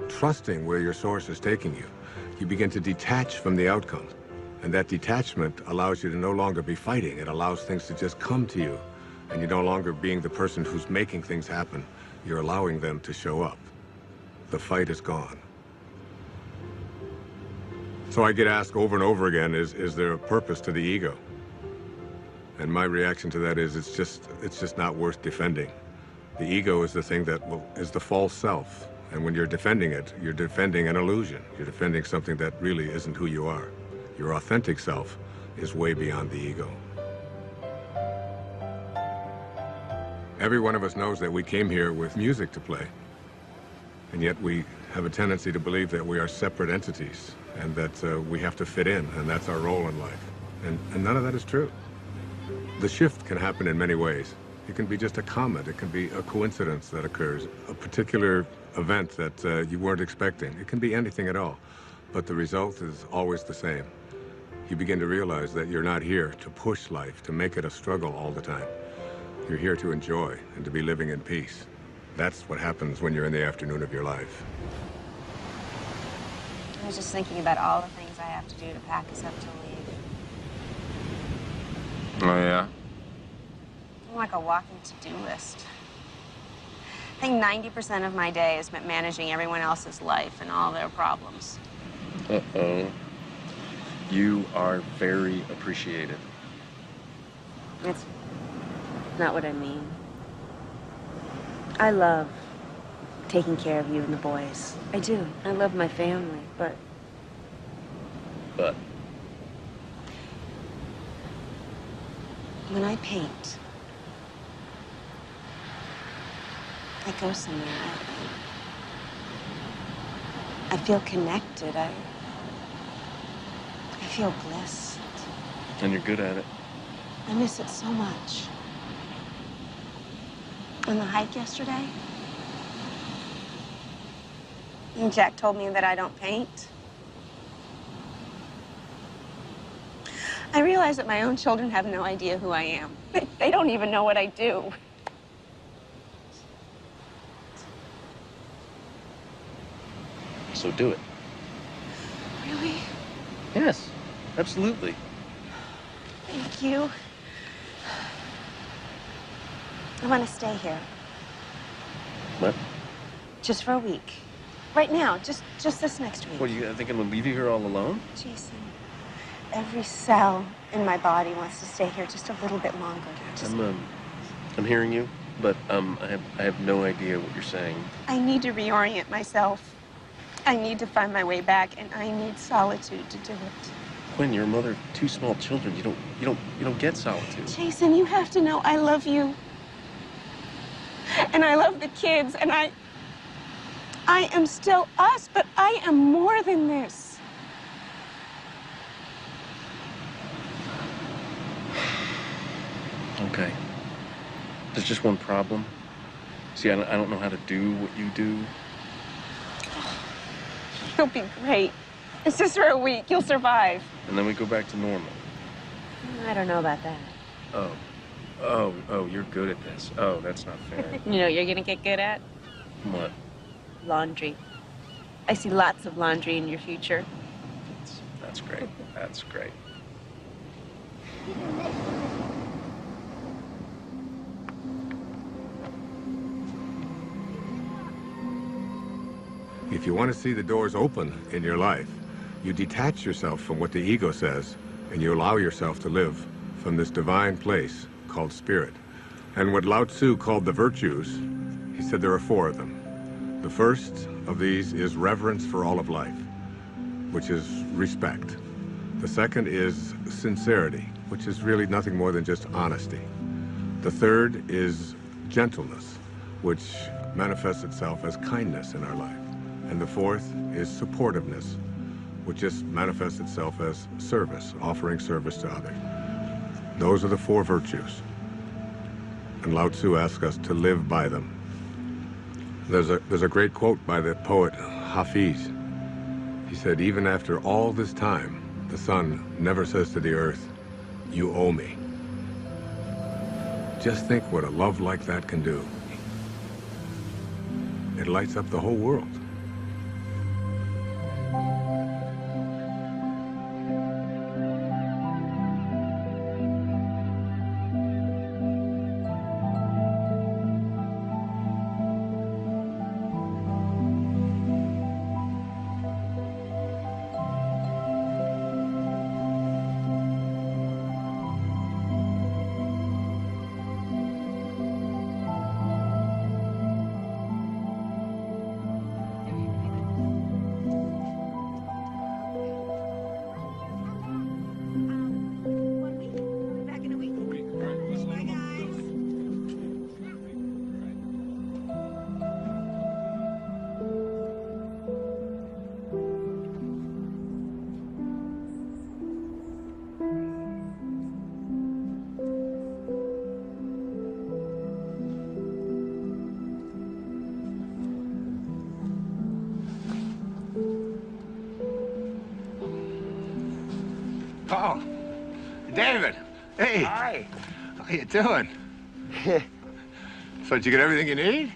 trusting where your source is taking you. You begin to detach from the outcome. And that detachment allows you to no longer be fighting. It allows things to just come to you. And you're no longer being the person who's making things happen. You're allowing them to show up. The fight is gone. So I get asked over and over again, is there a purpose to the ego? And my reaction to that is it's just not worth defending. The ego is the thing that is the false self. And when you're defending it, you're defending an illusion. You're defending something that really isn't who you are. Your authentic self is way beyond the ego. Every one of us knows that we came here with music to play, and yet we have a tendency to believe that we are separate entities and that we have to fit in, and that's our role in life. And none of that is true. The shift can happen in many ways. It can be just a comment. It can be a coincidence that occurs, a particular event that you weren't expecting. It can be anything at all, but the result is always the same. You begin to realize that you're not here to push life, to make it a struggle all the time. You're here to enjoy and to be living in peace. That's what happens when you're in the afternoon of your life. I was just thinking about all the things I have to do to pack us up to leave. Oh, yeah? I'm like a walking to-do list. I think 90% of my day is spent managing everyone else's life and all their problems. Uh-oh. You are very appreciated. It's not what I mean. I love taking care of you and the boys. I do. I love my family, but... But? When I paint, I go somewhere. I feel connected. I feel blessed. And you're good at it. I miss it so much. On the hike yesterday, and Jack told me that I don't paint. I realize that my own children have no idea who I am. They don't even know what I do. So do it. Really? Yes, absolutely. Thank you. I want to stay here. What? Just for a week. Right now, just this next week. What, you think I'm gonna leave you here all alone? Jason, every cell in my body wants to stay here just a little bit longer. I'm hearing you, but I have no idea what you're saying. I need to reorient myself. I need to find my way back, and I need solitude to do it. Quinn, you're a mother of 2 small children. You don't get solitude. Jason, you have to know I love you. And I love the kids, and I am still us, but I am more than this. Okay. There's just one problem. See, I don't know how to do what you do. You'll be great. It's just for a week. You'll survive. And then we go back to normal. I don't know about that. Oh, you're good at this. Oh, that's not fair. You know what you're gonna get good at? What? Laundry. I see lots of laundry in your future. That's great. That's great. If you want to see the doors open in your life, you detach yourself from what the ego says, and you allow yourself to live from this divine place called spirit. And what Lao Tzu called the virtues, he said there are 4 of them. The first of these is reverence for all of life, which is respect. The second is sincerity, which is really nothing more than just honesty. The third is gentleness, which manifests itself as kindness in our life. And the fourth is supportiveness, which just manifests itself as service, offering service to others. Those are the 4 virtues. And Lao Tzu asks us to live by them. There's a great quote by the poet Hafiz. He said, even after all this time, the sun never says to the earth, you owe me. Just think what a love like that can do. It lights up the whole world. Oh, David. Hey. Hi. How you doing? So did you get everything you need?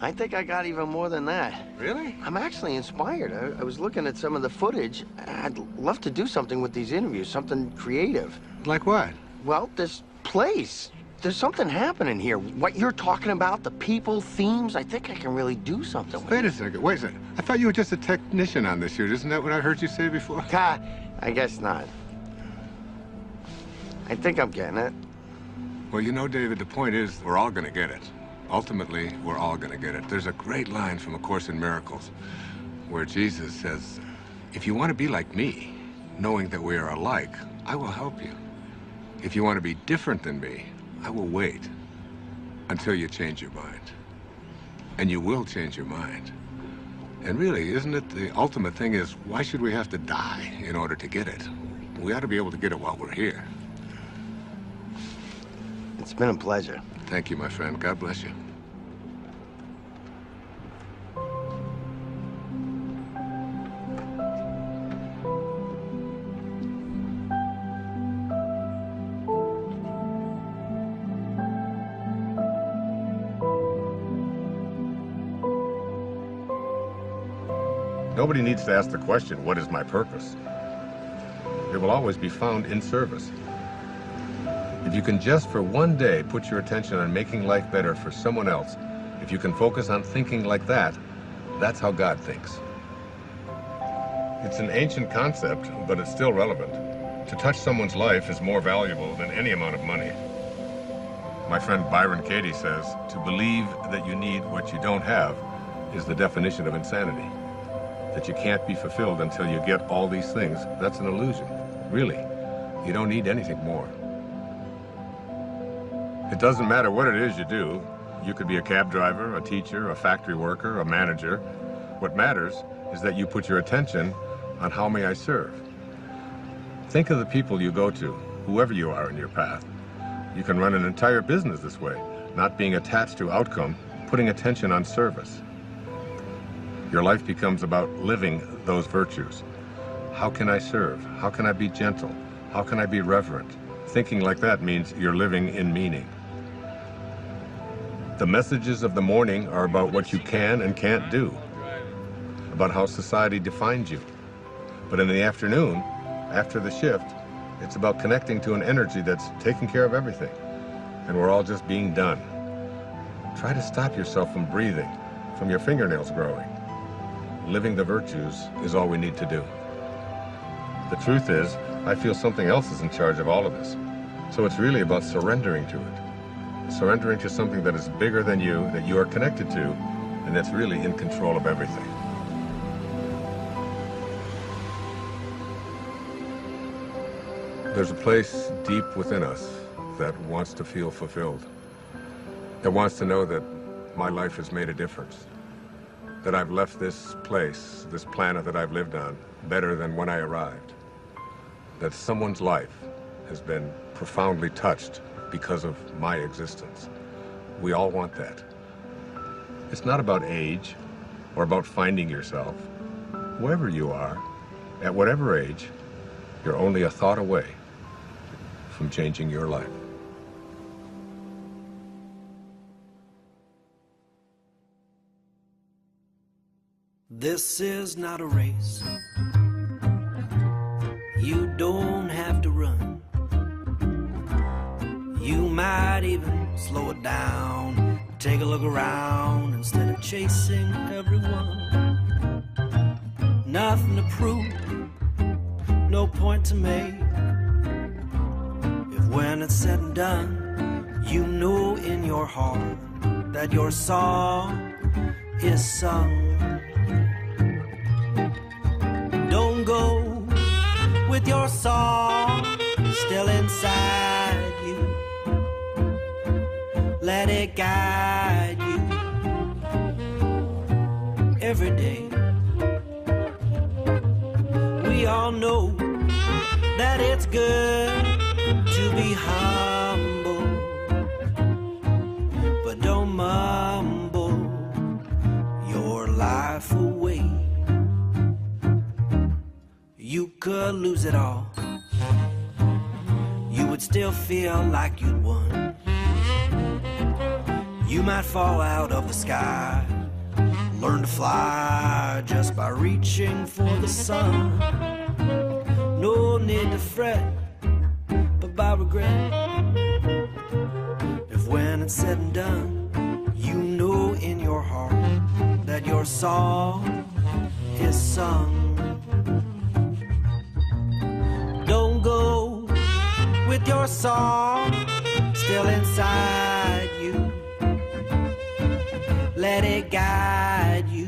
I think I got even more than that. Really? I'm actually inspired. I was looking at some of the footage. I'd love to do something with these interviews, something creative. Like what? Well, this place. There's something happening here. What you're talking about, the people, themes, I think I can really do something with Wait a second. I thought you were just a technician on this shoot. Isn't that what I heard you say before? I guess not. I think I'm getting it. Well, you know, David, the point is we're all going to get it. Ultimately, we're all going to get it. There's a great line from A Course in Miracles where Jesus says, if you want to be like me, knowing that we are alike, I will help you. If you want to be different than me, I will wait until you change your mind. And you will change your mind. And really, isn't it the ultimate thing is, why should we have to die in order to get it? We ought to be able to get it while we're here. It's been a pleasure. Thank you, my friend. God bless you. Nobody needs to ask the question, what is my purpose? It will always be found in service. If you can just for one day put your attention on making life better for someone else, if you can focus on thinking like that, that's how God thinks. It's an ancient concept, but it's still relevant. To touch someone's life is more valuable than any amount of money. My friend Byron Katie says, to believe that you need what you don't have is the definition of insanity. That you can't be fulfilled until you get all these things, that's an illusion. Really, you don't need anything more. It doesn't matter what it is you do. You could be a cab driver, a teacher, a factory worker, a manager. What matters is that you put your attention on how may I serve. Think of the people you go to, whoever you are in your path. You can run an entire business this way. not being attached to outcome, putting attention on service. Your life becomes about living those virtues. How can I serve? How can I be gentle? How can I be reverent? Thinking like that means you're living in meaning. The messages of the morning are about what you can and can't do, about how society defines you. But in the afternoon, after the shift, it's about connecting to an energy that's taking care of everything, and we're all just being done. Try to stop yourself from breathing, from your fingernails growing. Living the virtues is all we need to do. The truth is, I feel something else is in charge of all of this. So it's really about surrendering to it. Surrendering to something that is bigger than you, that you are connected to, and that's really in control of everything. There's a place deep within us that wants to feel fulfilled, that wants to know that my life has made a difference, that I've left this place, this planet that I've lived on, better than when I arrived, that someone's life has been profoundly touched because of my existence. We all want that. It's not about age or about finding yourself. Wherever you are, at whatever age, you're only a thought away from changing your life. This is not a race. You don't have to run. You might even slow it down. Take a look around instead of chasing everyone. Nothing to prove, no point to make. If when it's said and done, you know in your heart that your song is sung. Don't go with your song still inside you. Let it guide you every day. We all know that it's good to be humble, but don't mumble your life away. You could lose it all. You would still feel like you'd won. You might fall out of the sky, learn to fly just by reaching for the sun. No need to fret, but by regret. If when it's said and done, you know in your heart that your song is sung. Don't go with your song still inside you. Let it guide you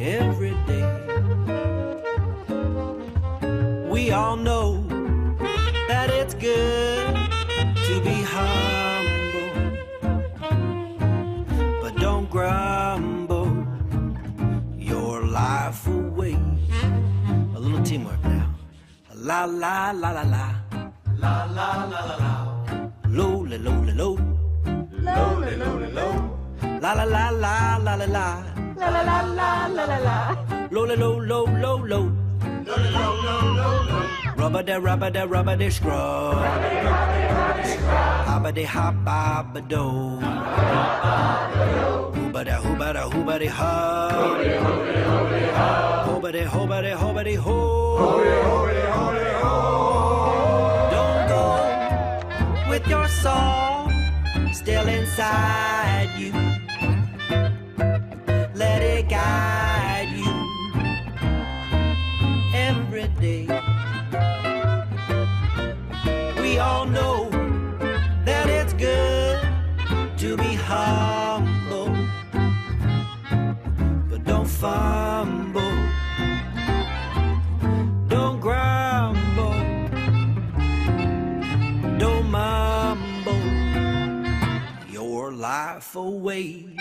every day. We all know that it's good to be humble, but don't grumble your life away. A little teamwork now. La la la la la. La la la la la. Low la low la low. Low la low la low. La la la la la la la. La la la la la la la. Low la low low low low. Low la low low low low. Rubber da scrub. Hobba de hop do. Hooba da hooba da hooba de hub. Hooba de hooba de hooba de ho. Don't go with your song still inside you. Let it guide you every day. We all know that it's good to be humble, but don't fumble, don't grumble, don't mumble your life away.